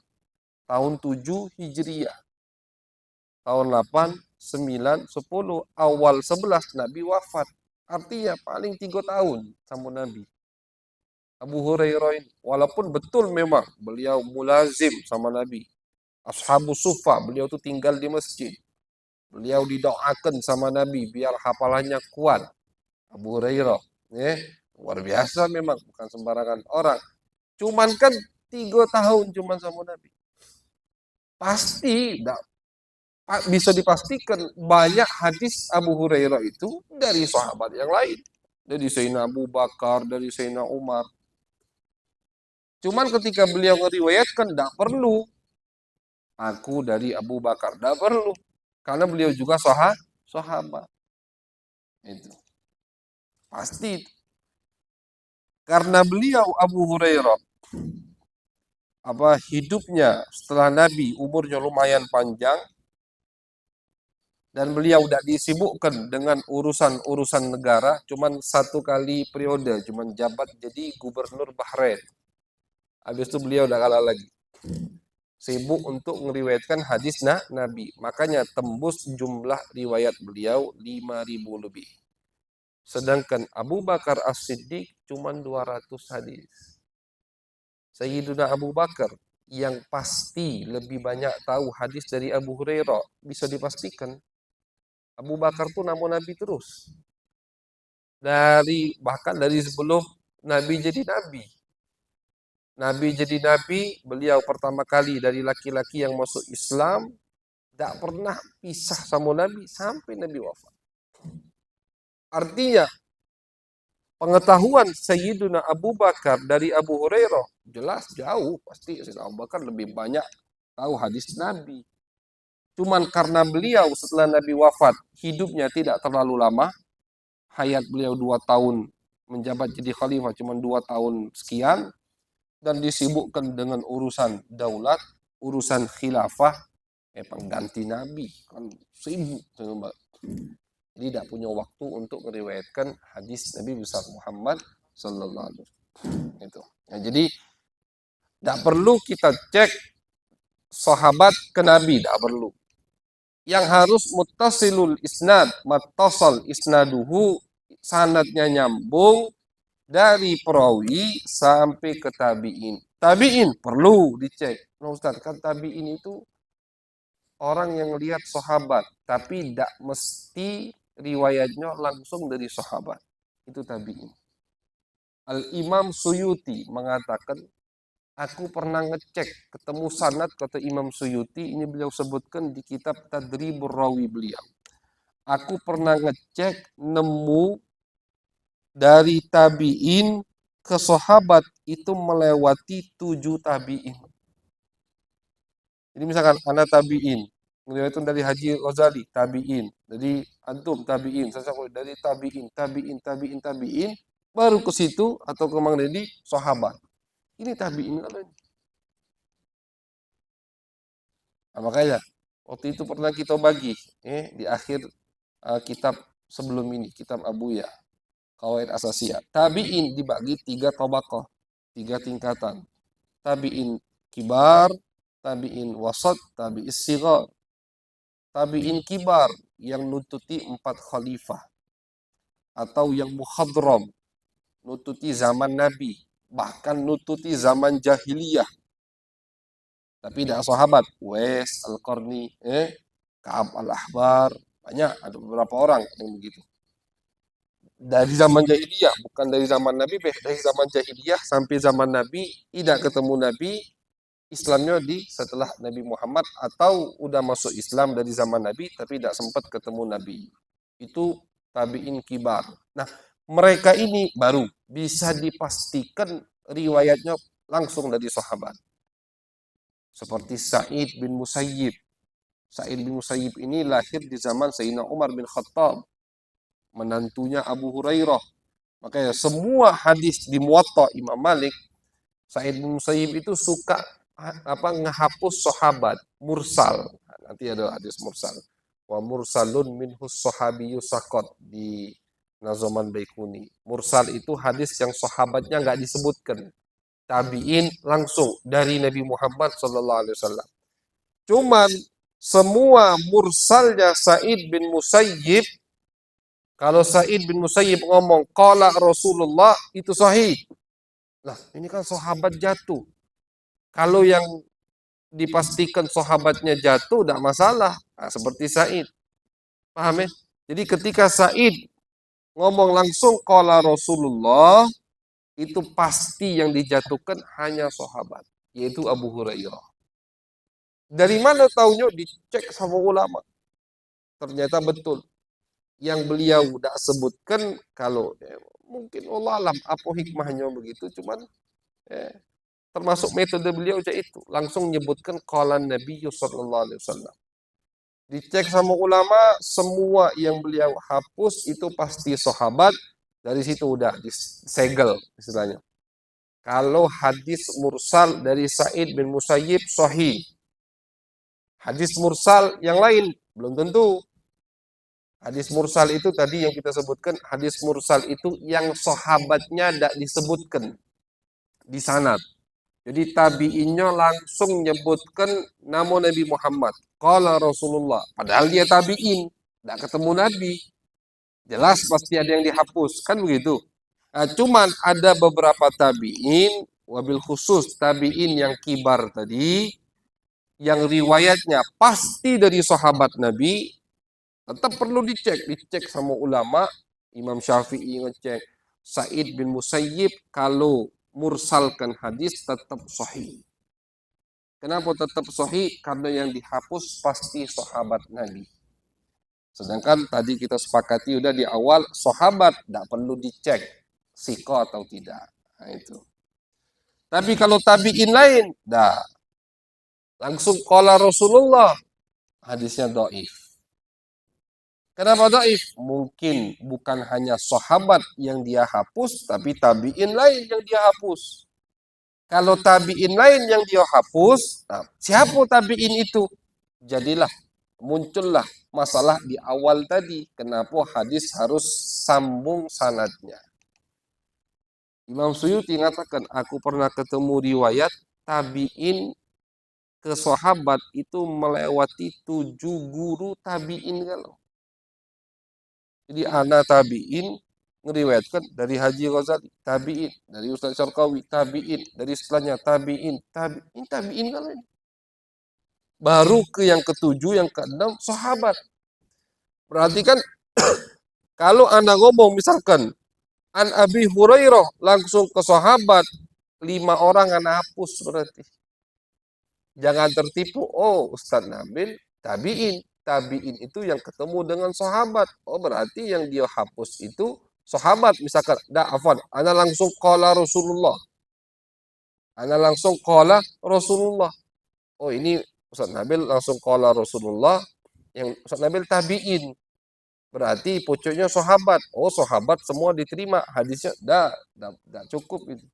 Tahun 7 Hijriah. Tahun 8, 9, 10, awal 11 Nabi wafat. Artinya paling 3 tahun sama Nabi. Abu Hurairah ini, walaupun betul memang beliau mulazim sama Nabi. Ashabus Sufa, beliau itu tinggal di masjid. Beliau didoakan sama Nabi biar hafalannya kuat. Abu Hurairah, luar biasa memang, bukan sembarangan orang. Cuman kan 3 tahun cuman sama Nabi. Pasti bisa dipastikan banyak hadis Abu Hurairah itu dari sahabat yang lain. Dari Sayyidina Abu Bakar, dari Sayyidina Umar. Cuman ketika beliau ngeriwayatkan, tidak perlu. Aku dari Abu Bakar, tidak perlu. Karena beliau juga sahabat. Itu. Pasti. Karena beliau Abu Hurairah, hidupnya setelah Nabi, umurnya lumayan panjang, dan beliau tidak disibukkan dengan urusan-urusan negara, cuman 1 kali periode, cuman jabat jadi gubernur Bahrain. Habis itu beliau udah kalah lagi. sibuk untuk meriwayatkan hadis Nabi. Makanya tembus jumlah riwayat beliau 5.000 lebih. Sedangkan Abu Bakar As-Siddiq cuma 200 hadis. Sayyiduna Abu Bakar yang pasti lebih banyak tahu hadis dari Abu Hurairah, bisa dipastikan. Abu Bakar tuh nama Nabi terus. Bahkan dari sebelum Nabi jadi Nabi. Nabi jadi Nabi, beliau pertama kali dari laki-laki yang masuk Islam, tidak pernah pisah sama Nabi sampai Nabi wafat. Artinya, pengetahuan Sayyiduna Abu Bakar dari Abu Hurairah jelas jauh, pasti Sayyidina Abu Bakar lebih banyak tahu hadis Nabi. Cuman karena beliau setelah Nabi wafat, hidupnya tidak terlalu lama, hayat beliau 2 tahun menjabat jadi khalifah cuma 2 tahun sekian, dan disibukkan dengan urusan daulat, urusan khilafah, pengganti Nabi kan sibuk. Jadi tidak punya waktu untuk meriwayatkan hadis Nabi besar Muhammad Sallallahu Alaihi Wasallam. Itu. Nah, jadi tidak perlu kita cek sahabat ke Nabi, tidak perlu. Yang harus muttasilul isnad, mattasal isnaduhu, sanadnya nyambung dari perawi sampai ke tabi'in. Tabi'in perlu dicek. Nah, Ustaz, kan tabi'in itu orang yang lihat sahabat, tapi tidak mesti riwayatnya langsung dari sahabat. Itu tabi'in. Al-Imam Suyuti mengatakan, aku pernah ngecek, ketemu sanad, kata Imam Suyuti, ini beliau sebutkan di kitab Tadribur Rawi beliau. Aku pernah ngecek, nemu dari tabi'in ke sahabat itu melewati 7 tabi'in. Jadi misalkan anak tabi'in, ngeriwayatkan dari Haji Ghazali, tabi'in, dari antum tabi'in, dari tabi'in, baru ke situ atau ke Mang Dedi sahabat. Ini tabi'in kalau ini. Nah, makanya waktu itu pernah kita bagi di akhir kitab sebelum ini, kitab Abuya, Qawaid Asasiyah. Tabi'in dibagi 3 tabaqah, 3 tingkatan. Tabi'in kibar, tabi'in wasat, tabi'in sighar. Tabi'in kibar yang nututi 4 khalifah atau yang mukhadram, nututi zaman Nabi, bahkan nututi zaman jahiliyah. Tapi tidak sahabat, Uwais Al-Qarni, Ka'ab Al-Ahbar, banyak, ada beberapa orang yang begitu. Dari zaman jahiliyah, bukan dari zaman Nabi, dari zaman jahiliyah sampai zaman Nabi, tidak ketemu Nabi, Islamnya setelah Nabi Muhammad, atau udah masuk Islam dari zaman Nabi tapi tidak sempat ketemu Nabi. Itu tabi'in kibar. Nah, mereka ini baru bisa dipastikan riwayatnya langsung dari sahabat. Seperti Sa'id bin Musayyib. Sa'id bin Musayyib ini lahir di zaman Sayyidina Umar bin Khattab, menantunya Abu Hurairah. Makanya semua hadis di Muwatta Imam Malik, Sa'id bin Musayyib itu suka ngehapus sahabat mursal. Nanti ada hadis mursal. Wa mursalun minhus sahabiyyu saqat di Nazoman Baikuni. Mursal itu hadis yang sahabatnya nggak disebutkan. Tabi'in langsung dari Nabi Muhammad sallallahu alaihi wasallam. Cuman semua mursalnya Sa'id bin Musayyib, kalau Sa'id bin Musayyib ngomong qala Rasulullah, itu sahih. Nah, ini kan sahabat jatuh. Kalau yang dipastikan sahabatnya jatuh, tidak masalah. Nah, seperti Sa'id. Paham ya? Jadi ketika Sa'id ngomong langsung qala Rasulullah, itu pasti yang dijatuhkan hanya sahabat, yaitu Abu Hurairah. Dari mana taunya? Dicek sama ulama. Ternyata betul. Yang beliau tidak sebutkan, kalau mungkin Allah alam apa hikmahnya begitu, cuman termasuk metode beliau itu langsung menyebutkan qala Nabi sallallahu alaihi wasallam. Dicek sama ulama, semua yang beliau hapus itu pasti sahabat. Dari situ udah disegel istilahnya. Kalau hadis mursal dari Sa'id bin Musayyib sahih. Hadis mursal yang lain belum tentu. Hadis mursal itu tadi yang kita sebutkan, hadis mursal itu yang sahabatnya tidak disebutkan di sanad. Jadi tabi'innya langsung nyebutkan nama Nabi Muhammad. Qala Rasulullah. Padahal dia tabi'in. Tidak ketemu Nabi. Jelas pasti ada yang dihapus. Kan begitu. Nah, cuman ada beberapa tabi'in, wabil khusus tabi'in yang kibar tadi, yang riwayatnya pasti dari sahabat Nabi, tetap perlu dicek sama ulama. Imam Syafi'i ngecek, Sa'id bin Musayyib kalau mursalkan hadis tetap sahih. Kenapa tetap sahih? Karena yang dihapus pasti sahabat Nabi. Sedangkan tadi kita sepakati udah di awal, sahabat tidak perlu dicek siko atau tidak. Nah, itu. Tapi kalau tabi'in lain, dah langsung qala Rasulullah, hadisnya dhaif. Kenapa dhaif? Mungkin bukan hanya sahabat yang dia hapus, tapi tabi'in lain yang dia hapus. Kalau tabi'in lain yang dia hapus, nah, siapa tabi'in itu? Jadilah, muncullah masalah di awal tadi. Kenapa hadis harus sambung sanadnya? Imam Suyuti mengatakan, aku pernah ketemu riwayat tabi'in ke sahabat itu melewati 7 guru tabi'in kalau. Jadi anak tabi'in ngeriwayatkan dari Haji Ghazali, tabi'in, dari Ustaz Syarqawi, tabi'in, dari setelahnya tabi'in, tabi'in kalau ini. Baru ke yang ketujuh, yang keenam, sahabat. Berarti kan kalau Anda ngomong misalkan An Abi Hurairah langsung ke sahabat, 5 orang Anda hapus berarti. Jangan tertipu, oh Ustaz Nabil tabi'in. Tabi'in itu yang ketemu dengan sahabat. Oh berarti yang dia hapus itu sahabat. Misalkan, afwan, Anda langsung qala Rasulullah. Anda langsung qala Rasulullah. Oh ini Ustaz Nabil langsung qala Rasulullah. Yang Ustaz Nabil tabi'in. Berarti pucuknya sahabat. Oh sahabat semua diterima. Hadisnya dah cukup itu.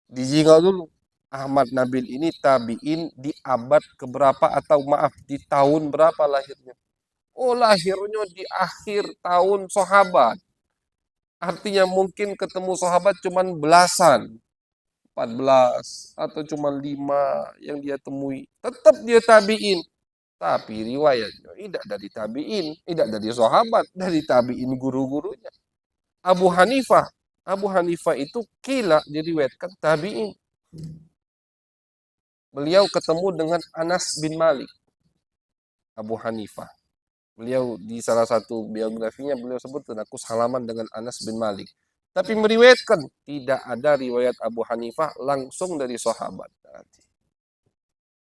Dijinggal dulu. Ahmad Nabil ini tabi'in di abad keberapa atau maaf di tahun berapa lahirnya? Oh lahirnya di akhir tahun sahabat. Artinya mungkin ketemu sahabat cuman belasan. 14 atau cuma 5 yang dia temui. Tetap dia tabi'in. Tapi riwayatnya tidak dari tabi'in, tidak dari sahabat, dari tabi'in guru-gurunya. Abu Hanifah. Abu Hanifah itu kila diriwayatkan tabi'in. Beliau ketemu dengan Anas bin Malik. Abu Hanifah. Beliau di salah satu biografinya beliau sebut, aku salaman dengan Anas bin Malik. Tapi meriwayatkan tidak ada riwayat Abu Hanifah langsung dari sahabat.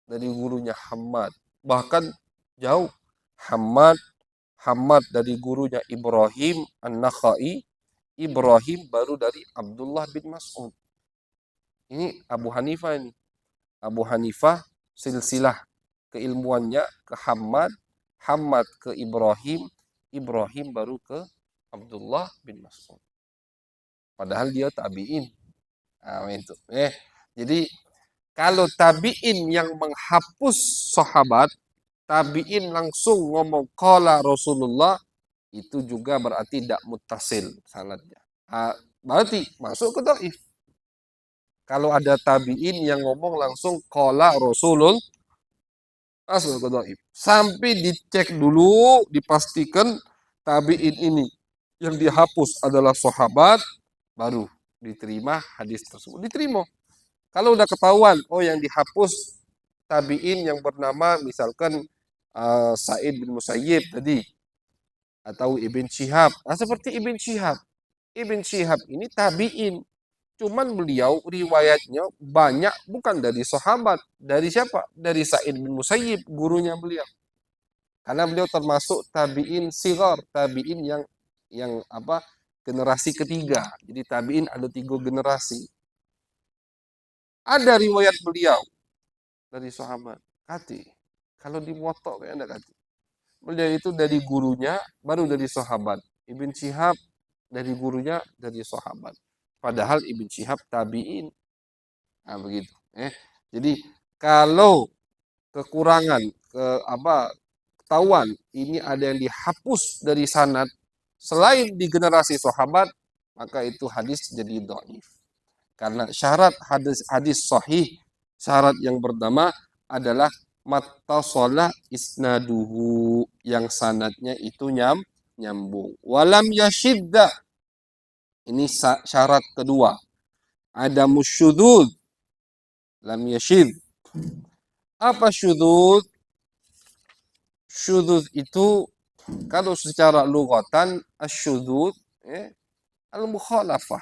Dari gurunya Hammad. Bahkan jauh. Hammad dari gurunya Ibrahim An-Nakhai. Ibrahim baru dari Abdullah bin Mas'ud. Ini Abu Hanifah ini. Abu Hanifah silsilah keilmuannya ke Hammad, Hammad ke Ibrahim, Ibrahim baru ke Abdullah bin Mas'ud. Padahal dia tabi'in. Nah, itu. Jadi kalau tabi'in yang menghapus sahabat, tabi'in langsung ngomong qala Rasulullah, itu juga berarti tidak muttasil sanadnya. Berarti masuk ke dhaif. Kalau ada tabi'in yang ngomong langsung qala Rasulullah, masuk ke dhaif. Sampai dicek dulu, dipastikan tabi'in ini yang dihapus adalah sahabat, baru diterima hadis tersebut. Diterima. Kalau udah ketahuan, oh yang dihapus tabi'in yang bernama misalkan Sa'id bin Musayyib tadi, atau Ibn Syihab. Nah, seperti Ibn Syihab. Ibn Syihab ini tabi'in. Cuman beliau riwayatnya banyak bukan dari sahabat. Dari siapa? Dari Sa'id bin Musayyib, gurunya beliau. Karena beliau termasuk tabi'in sigar, tabi'in yang generasi ketiga. Jadi tabi'in ada 3 generasi. Ada riwayat beliau dari sahabat. Kati. Kalau di Muwatta kayak ada kati. Beliau itu dari gurunya, baru dari sahabat. Ibn Syihab dari gurunya, dari sahabat. Padahal Ibn Syihab tabi'in. Nah, begitu. Jadi kalau kekurangan, ketahuan ini ada yang dihapus dari sanad selain di generasi sahabat, maka itu hadis jadi dhaif. Karena syarat hadis sahih, syarat yang pertama adalah mattasala isnaduhu, yang sanadnya itu nyambung. Walam yashidda, ini syarat kedua. Ada musyudud, lam yashid. Apa syudud? Syudud itu kalau secara lughatan asyudud al-mukhalafah.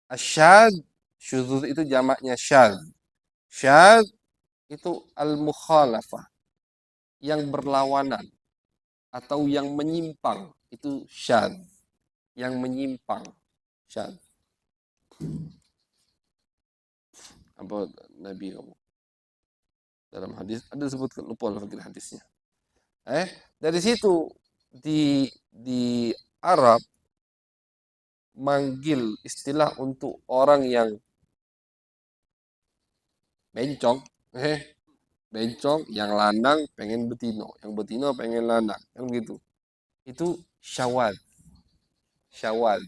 Asyad, syudud itu jamaknya syad. Syad itu al-mukhalafah, yang berlawanan atau yang menyimpang, itu syad. Yang menyimpang, syad. Apa Nabi kamu? Dalam hadis ada disebutkan, lupa lagi hadisnya. Dari situ di Arab manggil istilah untuk orang yang bencong, bencong, yang lanang pengen betino, yang betino pengen lanang, kan gitu. Itu syawal. Syawal.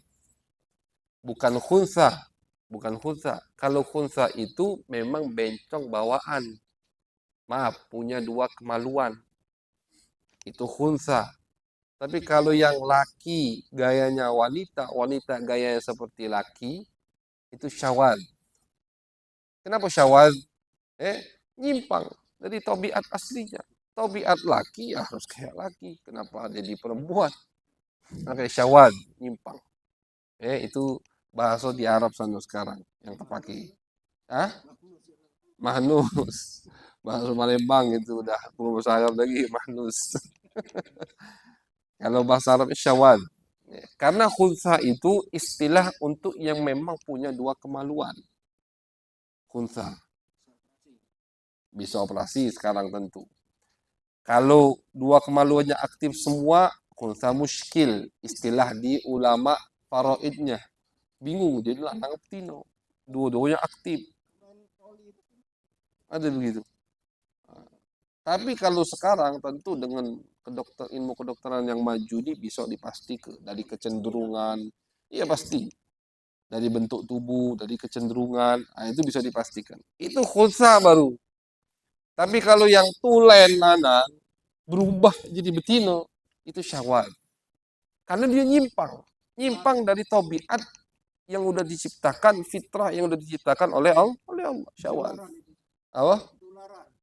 Bukan khunsa. Bukan khunsa. Kalau khunsa itu memang bencong bawaan. Maaf, punya dua kemaluan. Itu khunsa. Tapi kalau yang laki gayanya wanita, wanita gayanya seperti laki, itu syawal. Kenapa syawal? Nyimpang dari tabiat aslinya. Tabiat laki ya harus kayak laki. Kenapa jadi perempuan? Kayak syawal, nyimpang. Itu bahasa di Arab sana sekarang yang terpakai. Mahnus. Bahasa Palembang itu udah belum bahasa Arab lagi, mahnus. Kalau bahasa Arab syawal. Karena khunsa itu istilah untuk yang memang punya dua kemaluan. Khunsa. Bisa operasi sekarang tentu. Kalau dua kemaluannya aktif semua, khunsa muskil. Istilah di ulama faraidnya. Bingung, jadi lanang betina. Dua-duanya aktif. Ada begitu. Tapi kalau sekarang tentu dengan ilmu kedokteran yang maju ini bisa dipastikan dari kecenderungan, iya pasti. Dari bentuk tubuh, dari kecenderungan, itu bisa dipastikan. Itu khunsa baru. Tapi kalau yang tulen lanang berubah jadi betina, itu syawal. Karena dia nyimpang. Nyimpang dari tabiat yang udah diciptakan, fitrah yang udah diciptakan oleh Allah. Syawal. Apa?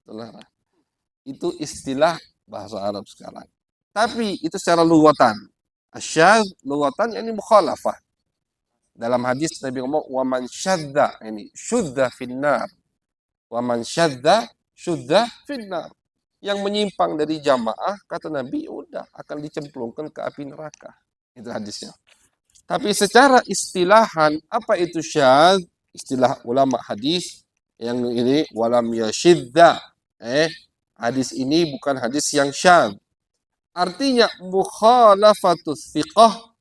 Tularan. Itu istilah bahasa Arab sekarang. Tapi itu secara lughatan. Asyad lughatan ini mukhalafah. Dalam hadis Nabi ngomong wa man syadda, ini syudda finnar. Wa man syadda syudda finnar. Yang menyimpang dari jamaah kata Nabi udah akan dicemplungkan ke api neraka. Itu hadisnya. Tapi secara istilahan apa itu syad? Istilah ulama hadis yang ini walam yashidda. Hadis ini bukan hadis yang syad. Artinya mukhalafatus thiqah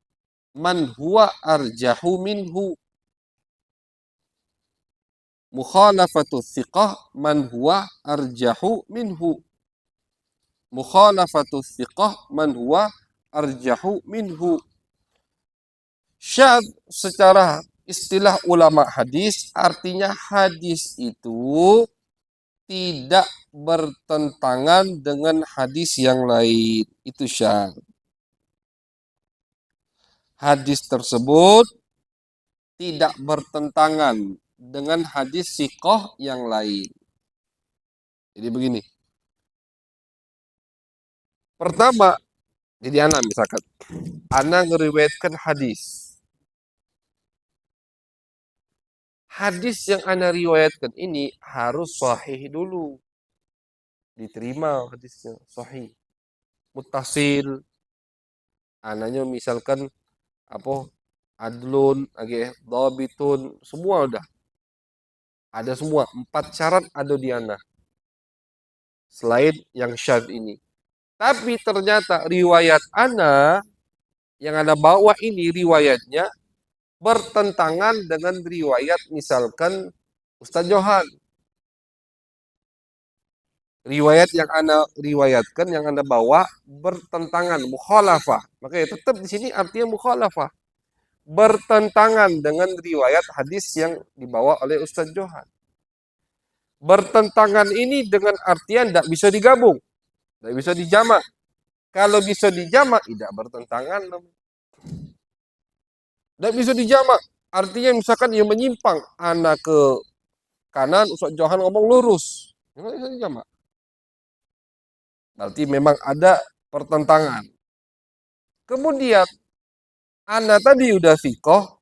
man huwa arjahu minhu. Mukhalafatus thiqah man huwa arjahu minhu. Mukhalafatus thiqah man huwa arjahu minhu. Syad secara istilah ulama hadis artinya hadis itu tidak bertentangan dengan hadis yang lain. Itu syad. Hadis tersebut tidak bertentangan dengan hadis siqah yang lain. Jadi begini. Pertama, jadi anak misalkan. Anak ngeriwayatkan hadis. Hadis yang anak riwayatkan ini harus sahih dulu. Diterima hadisnya, sahih. Muttasil. Anaknya misalkan apa? Adlun, dhabitun, semua udah. Ada semua, 4 syarat ada di anak. Selain yang syad ini. Tapi ternyata riwayat anak yang ada bawa ini riwayatnya bertentangan dengan riwayat misalkan Ustaz Johan. Riwayat yang Anda riwayatkan, yang Anda bawa bertentangan, mukhalafah. Makanya tetap di sini artinya mukhalafah. bertentangan dengan riwayat hadis yang dibawa oleh Ustadz Johan. Bertentangan ini dengan artian tidak bisa digabung, tidak bisa dijamak. Kalau bisa dijamak, tidak bertentangan. Tidak bisa dijamak. Artinya misalkan ia menyimpang, anak ke kanan, Ustadz Johan ngomong lurus. Tidak bisa dijamak. Berarti memang ada pertentangan. Kemudian, anak tadi udah fikoh,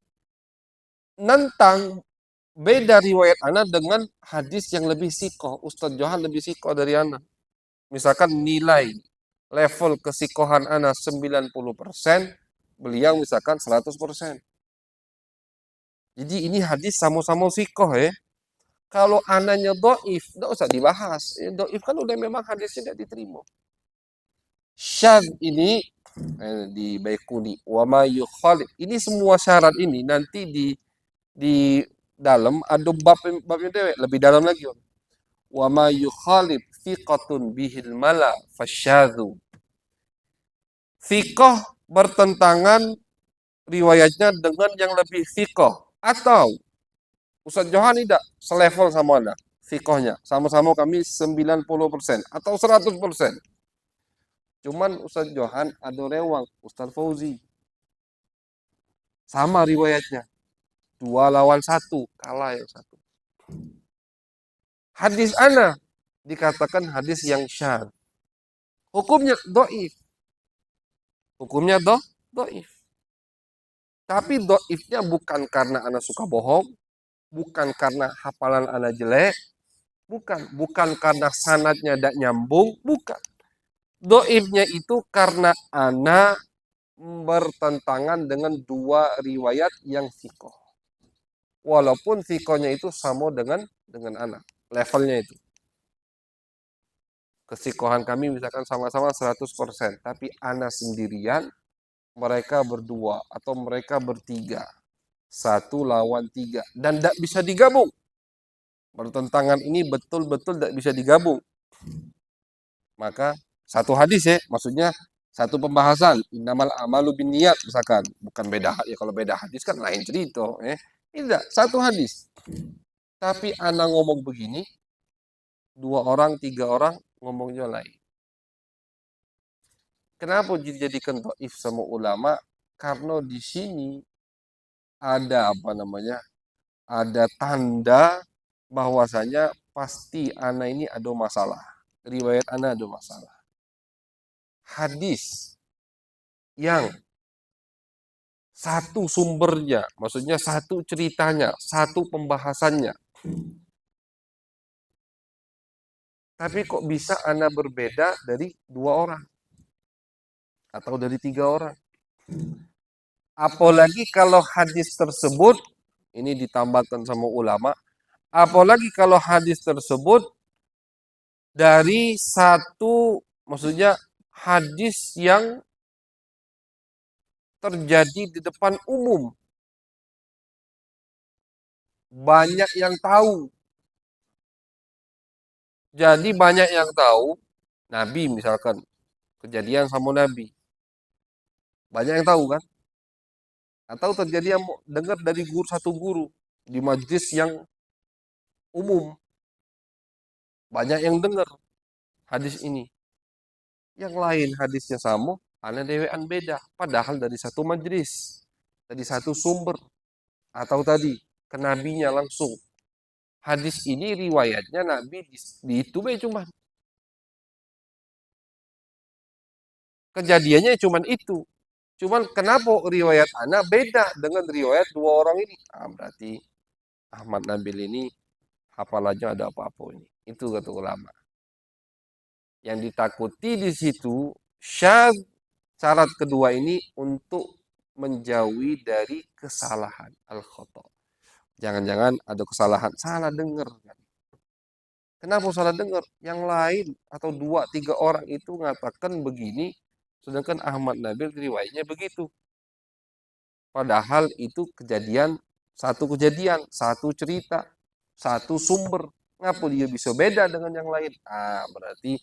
nentang beda riwayat anak dengan hadis yang lebih sikoh. Ustadz Johan lebih sikoh dari anak. Misalkan nilai level kesikohan anak 90%, beliau misalkan 100%. Jadi ini hadis sama-sama sikoh ya. Kalau anaknya doif, tidak usah dibahas. Doif kan udah memang hadisnya tidak diterima. Syad ini di Baikuni, wama yukhalif. Ini semua syarat ini nanti di dalam ada babnya dewek lebih dalam lagi. Wama yukhalif thiqatun bihil mala fasyadhu. Thiqah bertentangan riwayatnya dengan yang lebih thiqah. Atau Ustadz Johan tidak selevel sama Anda. Thiqahnya. Sama-sama kami 90% atau 100%. Cuman Ustadz Johan ada rewang. Ustadz Fauzi. Sama riwayatnya. 2 lawan 1. Kalah yang satu. Hadis ana dikatakan hadis yang syadz. Hukumnya doif. Hukumnya doif. Tapi doifnya bukan karena anak suka bohong, bukan karena hafalan anak jelek, bukan karena sanadnya tidak nyambung, bukan. Doifnya itu karena anak bertentangan dengan 2 riwayat yang sikoh. Walaupun sikohnya itu sama dengan anak, levelnya itu. Kesikohan kami misalkan sama-sama 100%, tapi anak sendirian, mereka berdua atau mereka bertiga. 1 lawan 3 dan tidak bisa digabung. Bertentangan ini betul-betul tidak bisa digabung. Maka satu hadis ya, maksudnya satu pembahasan. Innamal amalu binniyat misalkan, bukan beda ya, kalau beda hadis kan lain cerita ya. Tidak, satu hadis. Tapi anak ngomong begini, 2 orang, 3 orang ngomongnya lain. Kenapa dijadikan dhaif sama ulama? Karena di sini ada ada tanda bahwasanya pasti anak ini ada masalah. Riwayat anak ada masalah. Hadis yang satu sumbernya, maksudnya satu ceritanya, satu pembahasannya. Tapi kok bisa anak berbeda dari 2 orang atau dari 3 orang? Apalagi kalau hadis tersebut, ini ditambahkan sama ulama, apalagi kalau hadis tersebut dari satu, maksudnya hadis yang terjadi di depan umum. Banyak yang tahu. Jadi banyak yang tahu, Nabi misalkan, kejadian sama Nabi. Banyak yang tahu kan? Atau terjadi yang dengar dari satu guru di majlis yang umum. Banyak yang dengar hadis ini. Yang lain hadisnya sama, ana dewean beda. Padahal dari satu majlis, dari satu sumber. Atau tadi, ke nabinya langsung. Hadis ini riwayatnya Nabi di itu cuma. Kejadiannya cuma itu. Cuman kenapa riwayat ana beda dengan riwayat 2 orang ini? Berarti Ahmad Nabil ini hafalannya ada apa-apa ini. Itu kata ulama. Yang ditakuti di situ syadz, syarat kedua ini untuk menjauhi dari kesalahan al-khata. Jangan-jangan ada kesalahan, salah dengar. Kenapa salah dengar? Yang lain atau 2, 3 orang itu mengatakan begini, sedangkan Ahmad Nabil riwayatnya begitu. Padahal itu kejadian, satu cerita, satu sumber. Ngapa dia bisa beda dengan yang lain? Berarti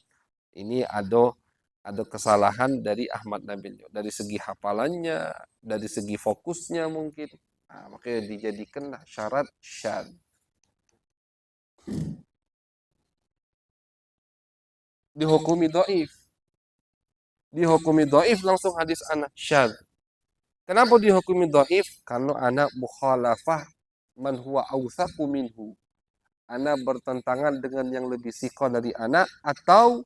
ini ada Ada kesalahan dari Ahmad Nabil, dari segi hafalannya, dari segi fokusnya mungkin. Nah, makanya dijadikan syarat syad. Dihukumi doif. Dihukumi doif langsung hadis anak syad. Kenapa dihukumi doif? Karena anak mukhalafah man huwa awthaku minhu. Anak bertentangan dengan yang lebih sikoh dari anak atau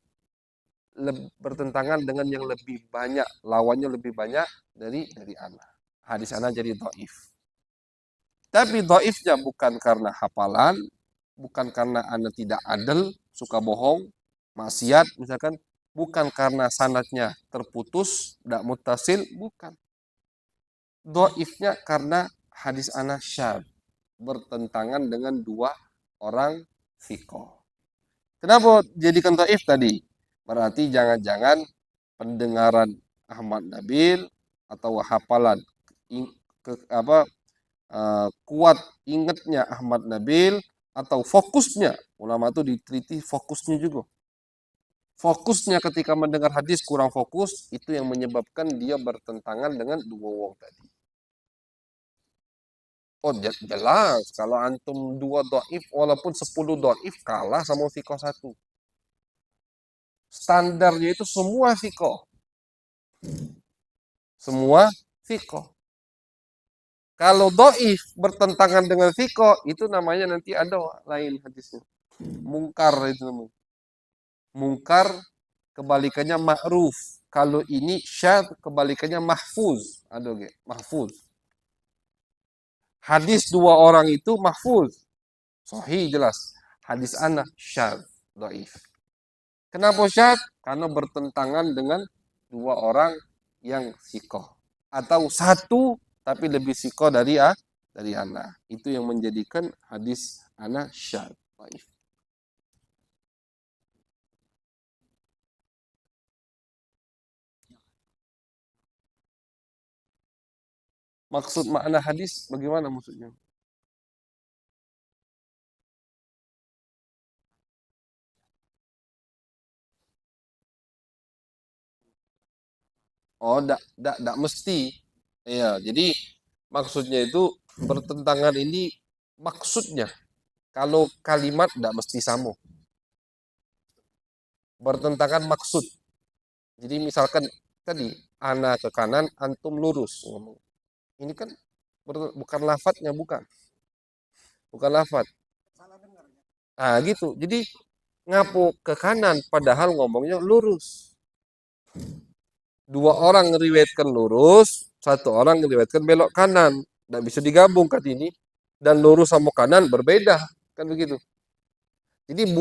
bertentangan dengan yang lebih banyak, lawannya lebih banyak dari anak. Hadis anak jadi doif. Tapi doifnya bukan karena hafalan, bukan karena anak tidak adil, suka bohong, maksiat misalkan, bukan karena sanadnya terputus, tidak mutasil, bukan. Doifnya karena hadis anak syad, bertentangan dengan dua orang fikoh. Kenapa jadikan doif tadi? Berarti jangan-jangan pendengaran Ahmad Nabil atau hafalan kuat ingatnya Ahmad Nabil atau fokusnya, ulama itu diteliti fokusnya juga. Fokusnya ketika mendengar hadis kurang fokus, itu yang menyebabkan dia bertentangan dengan dua wong tadi. Oh jelas, kalau antum dua doif walaupun 10 doif kalah sama fikoh satu. Standarnya itu semua fikoh. Semua fikoh. Kalau doif bertentangan dengan fikoh, itu namanya nanti ada lain hadisnya. Mungkar itu namanya. Mungkar kebalikannya ma'ruf. Kalau ini syad kebalikannya mahfuz. Aduh, mahfuz. Hadis dua orang itu mahfuz. Sahih jelas. Hadis anak syad, doif. Kenapa syad? Karena bertentangan dengan dua orang yang sikoh. Atau satu tapi lebih sikoh dari anak. Itu yang menjadikan hadis anak syad, doif. Maksud makna hadis bagaimana maksudnya? Oh, dak mesti. Iya, jadi maksudnya itu bertentangan ini maksudnya. Kalau kalimat dak mesti sama. Bertentangan maksud. Jadi misalkan tadi ana ke kanan, antum lurus ngomong. Ini kan bukan lafadznya, bukan. Bukan lafadz. Ah, gitu. Jadi ngapu ke kanan padahal ngomongnya lurus. Dua orang ngeriwayatkan lurus, satu orang ngeriwayatkan belok kanan. Tidak bisa digabung kan ini. Dan lurus sama kanan berbeda, kan begitu. Jadi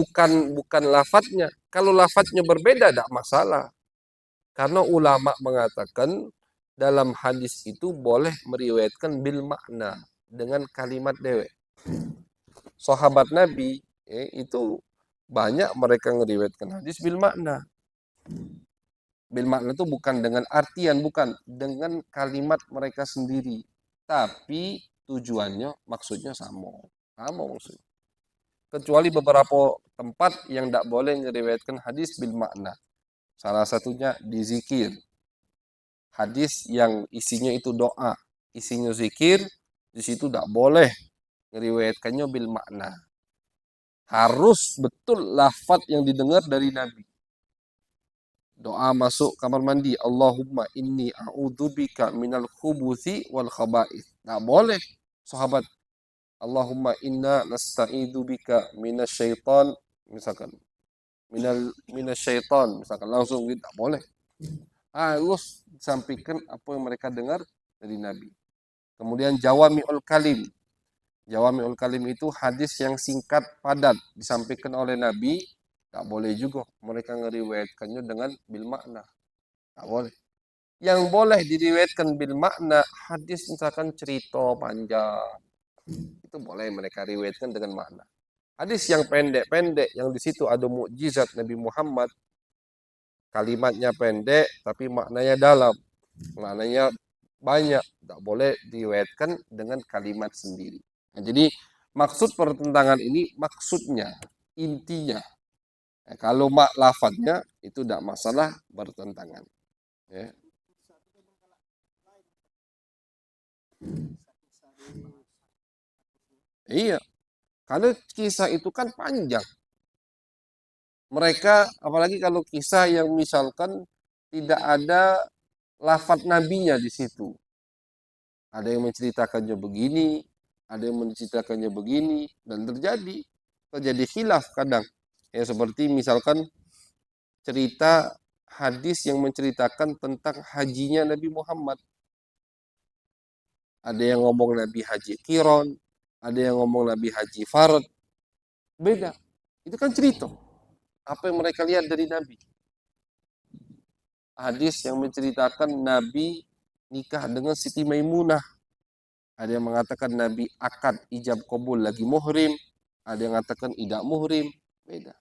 bukan lafadznya. Kalau lafadznya berbeda tidak masalah. Karena ulama mengatakan dalam hadis itu boleh meriwayatkan bil makna dengan kalimat dewe. Sahabat Nabi itu banyak mereka ngeriwayatkan hadis bil makna. Bil makna itu bukan dengan artian, bukan dengan kalimat mereka sendiri, tapi tujuannya maksudnya sama maksudnya. Kecuali beberapa tempat yang tidak boleh meriwayatkan hadis bil makna. Salah satunya di zikir. Hadis yang isinya itu doa, isinya zikir, di situ tidak boleh meriwayatkannya bil makna. Harus betul lafaz yang didengar dari Nabi. Doa masuk kamar mandi, Allahumma inni a'udzubika minal khubuthi wal khaba'ith. Nggak boleh, sahabat. Allahumma inna nasta'idu bika minasyaitan, misalkan. Minasyaitan, misalkan. Langsung gitu, nggak boleh. Harus disampaikan apa yang mereka dengar dari Nabi. Kemudian jawami'ul kalim. Jawami'ul kalim itu hadis yang singkat, padat. Disampaikan oleh Nabi, nggak boleh juga mereka ngeriwayatkannya dengan bil makna. Nggak boleh. Yang boleh diriwayatkan bil makna hadis misalkan cerita panjang. Itu boleh mereka riwayatkan dengan makna. Hadis yang pendek-pendek yang di situ ada mukjizat Nabi Muhammad. Kalimatnya pendek tapi maknanya dalam. Maknanya banyak. Tidak boleh diriwayatkan dengan kalimat sendiri. Nah, jadi maksud pertentangan ini maksudnya, intinya. Kalau lafadznya itu tidak masalah bertentangan. Ya. Iya, kalau kisah itu kan panjang. Mereka, apalagi kalau kisah yang misalkan tidak ada lafadz nabinya di situ. Ada yang menceritakannya begini, ada yang menceritakannya begini, dan terjadi khilaf kadang. Ya seperti misalkan cerita hadis yang menceritakan tentang hajinya Nabi Muhammad. Ada yang ngomong Nabi Haji Kiron, ada yang ngomong Nabi Haji Farad. Beda. Itu kan cerita. Apa yang mereka lihat dari Nabi. Hadis yang menceritakan Nabi nikah dengan Siti Maimunah. Ada yang mengatakan Nabi akad ijab kabul lagi muhrim. Ada yang mengatakan tidak muhrim. Beda.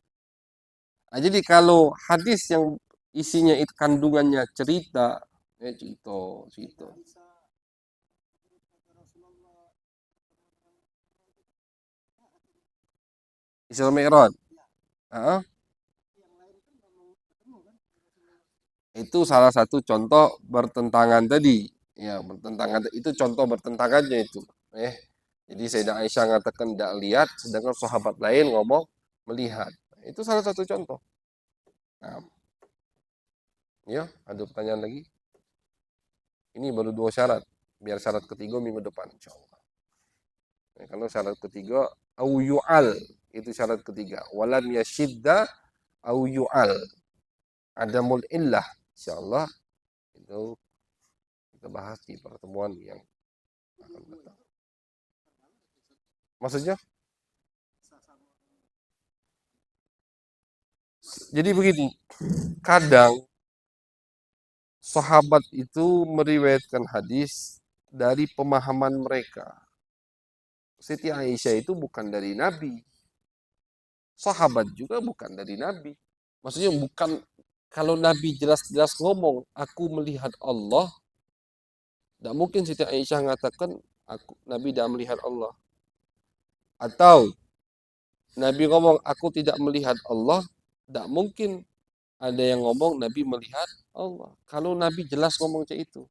Nah, jadi kalau hadis yang isinya itu kandungannya cerita, cerita. Isra Mi'raj. Ah, itu salah satu contoh bertentangan tadi. Ya, bertentangan itu contoh bertentangannya itu. Jadi Sayyidah Aisyah mengatakan tidak lihat, sedangkan sahabat lain ngomong melihat. Itu salah satu contoh. Nah, ya, ada pertanyaan lagi? Ini baru 2 syarat. Biar syarat ketiga minggu depan, insyaallah. Kalau syarat ketiga, au yu'al. Itu syarat ketiga. Walam yashidda au yu'al. Adamul illah. Insyaallah itu kita bahas di pertemuan yang akan datang. Maksudnya? Jadi begini, kadang sahabat itu meriwayatkan hadis dari pemahaman mereka. Siti Aisyah itu bukan dari Nabi. Sahabat juga bukan dari Nabi. Maksudnya bukan kalau Nabi jelas-jelas ngomong, aku melihat Allah, tidak mungkin Siti Aisyah mengatakan Nabi tidak melihat Allah. Atau Nabi ngomong, aku tidak melihat Allah, tidak mungkin ada yang ngomong Nabi melihat Allah. Kalau Nabi jelas ngomong kayak itu.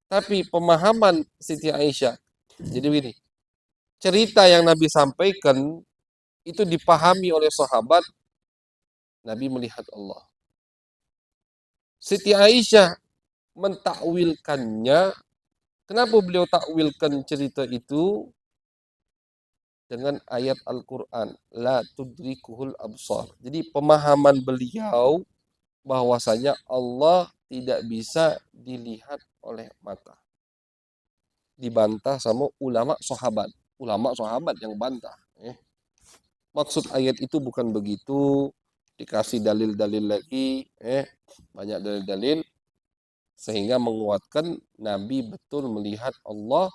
Tapi pemahaman Siti Aisyah, jadi begini, cerita yang Nabi sampaikan itu dipahami oleh sahabat, Nabi melihat Allah. Siti Aisyah mentakwilkannya. Kenapa beliau takwilkan cerita itu dengan ayat Al-Quran? La tudrikuhul absar. Jadi pemahaman beliau bahwasanya Allah tidak bisa dilihat oleh mata. Dibantah sama ulama sahabat. Ulama sahabat yang bantah. Maksud ayat itu bukan begitu. Dikasih dalil-dalil lagi. Banyak dalil-dalil. Sehingga menguatkan Nabi betul melihat Allah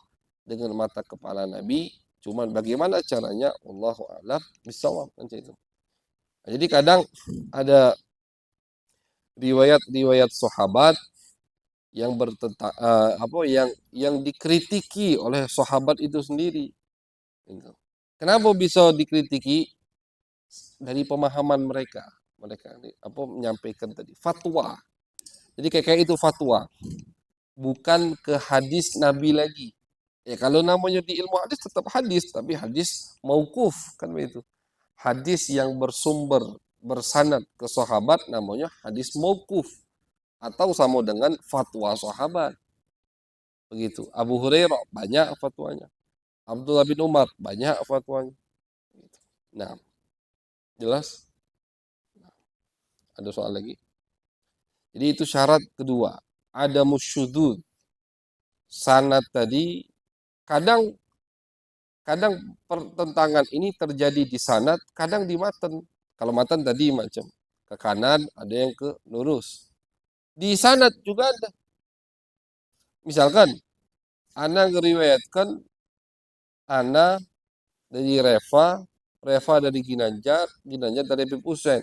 dengan mata kepala Nabi. Cuman bagaimana caranya? Allahu a'lam bishawab. Itu. Jadi kadang ada riwayat-riwayat sahabat yang yang dikritiki oleh sahabat itu sendiri. Kenapa bisa dikritiki? Dari pemahaman mereka. Mereka menyampaikan tadi fatwa. Jadi kayak itu fatwa, bukan ke hadis Nabi lagi. Ya kalau namanya di ilmu hadis tetap hadis, tapi hadis mauquf kan begitu. Hadis yang bersumber bersanad ke sahabat namanya hadis mauquf atau sama dengan fatwa sahabat. Begitu. Abu Hurairah banyak fatwanya. Abdullah bin Umar banyak fatwanya. Nah, jelas? Ada soal lagi? Jadi itu syarat kedua. Ada musyudud. Sanad tadi kadang pertentangan ini terjadi di sanad, kadang di matan. Kalau matan tadi macam ke kanan, ada yang ke lurus. Di sanad juga ada. Misalkan ana ngeriwayatkan ana dari Reva dari Ginanjar, Ginanjar dari Habib Hussein.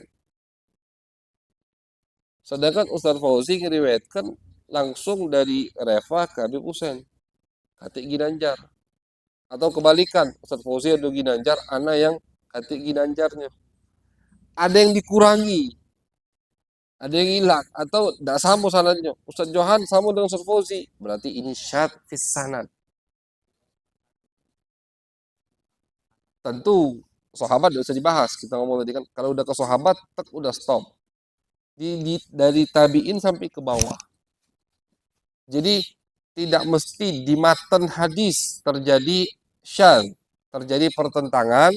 Sedangkan Ustaz Fauzi ngeriwayatkan langsung dari Reva ke Habib Hussein, Katik Ginanjar. Atau kebalikan, Ustaz Fauzi ada Ginanjar, ana yang Katik Ginanjarnya. ada yang dikurangi, ada yang hilang, atau tidak sama sanadnya. Ustaz Johan sama dengan Ustaz Fauzi, berarti ini syad fis sanad. Tentu sahabat tidak usah dibahas. Kita ngomong tadi kan, kalau udah ke sahabat, udah stop. Dari tabiin sampai ke bawah. Jadi tidak mesti di matan hadis terjadi syad, terjadi pertentangan.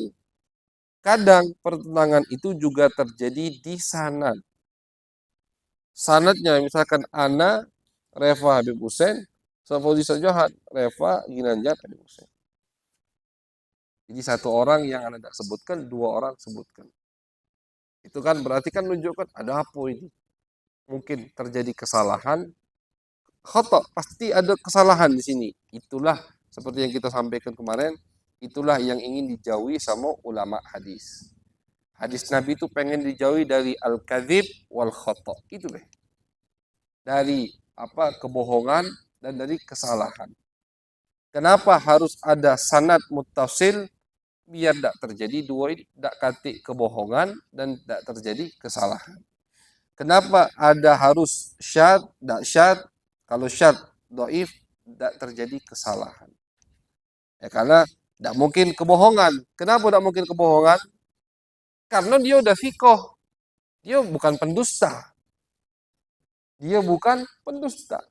Kadang pertentangan itu juga terjadi di sanad. Sanadnya misalkan Ana, Reva Habib Hussein, Safauzi Johan, Reva Ginanjar Habib Hussein. Jadi satu orang yang Anda tidak sebutkan, dua orang sebutkan. Itu kan berarti kan menunjukkan ada apa ini. Mungkin terjadi kesalahan, khata, pasti ada kesalahan di sini. Itulah seperti yang kita sampaikan kemarin, itulah yang ingin dijauhi sama ulama hadis. Hadis Nabi itu pengen dijauhi dari al-kadzib wal khata. Itu deh. Dari kebohongan dan dari kesalahan. Kenapa harus ada sanad muttasil? Biar tidak terjadi dua ini, tidak kati kebohongan dan tidak terjadi kesalahan. Kenapa ada harus syad, tidak syad? Kalau syad, doif, tidak terjadi kesalahan. Ya karena tidak mungkin kebohongan. Kenapa tidak mungkin kebohongan? Karena dia udah fikoh. Dia bukan pendusta. Dia bukan pendusta.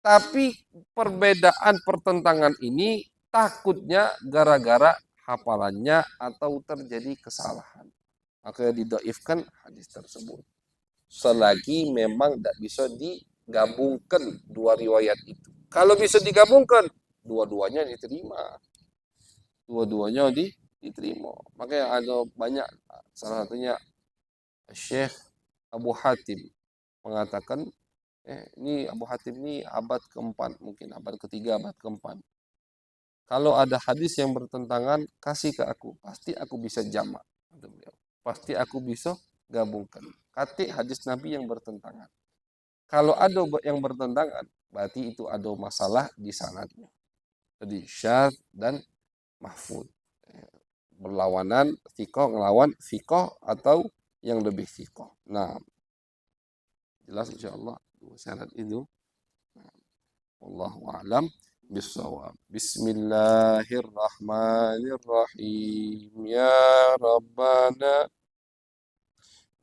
Tapi perbedaan pertentangan ini takutnya gara-gara hafalannya atau terjadi kesalahan. Maka didoifkan hadis tersebut. Selagi memang tidak bisa digabungkan dua riwayat itu. Kalau bisa digabungkan, dua-duanya diterima. Dua-duanya diterima. Makanya ada banyak, salah satunya Syekh Abu Hatim mengatakan, ini Abu Hatim ini abad keempat, mungkin abad ketiga, abad keempat. Kalau ada hadis yang bertentangan, kasih ke aku. Pasti aku bisa jamak. Pasti aku bisa gabungkan. Kati hadis Nabi yang bertentangan. Kalau ada yang bertentangan, berarti itu ada masalah di sanadnya. Jadi syadz dan mahfud. Berlawanan, fikoh ngelawan fikoh atau yang lebih fikoh. Nah, jelas insyaAllah sanad itu. Wallahu a'lam bissawab. Bismillahirrahmanirrahim. Ya Rabbana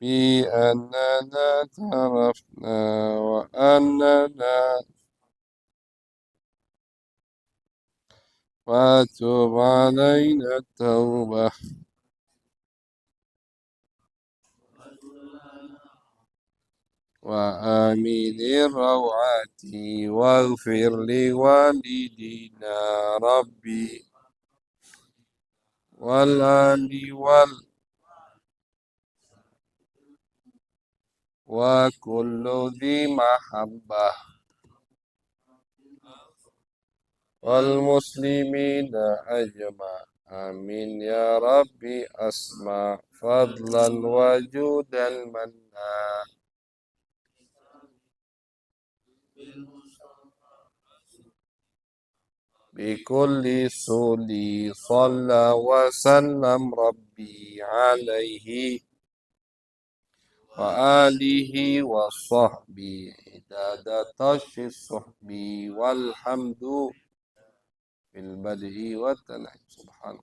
بأننا اعترفنا وأننا وتب علينا التوبة وآمن الروعات واغفر لوالدينا ربي والآل وكل ذي محبة والمسلمين أجمع آمين يا ربي أسمع فضلا وجودا منا بكل سولي صلى وسلم ربي عليه وآله وصحبه عداد طش الصحب والحمد في البدء والتنعيم سبحانك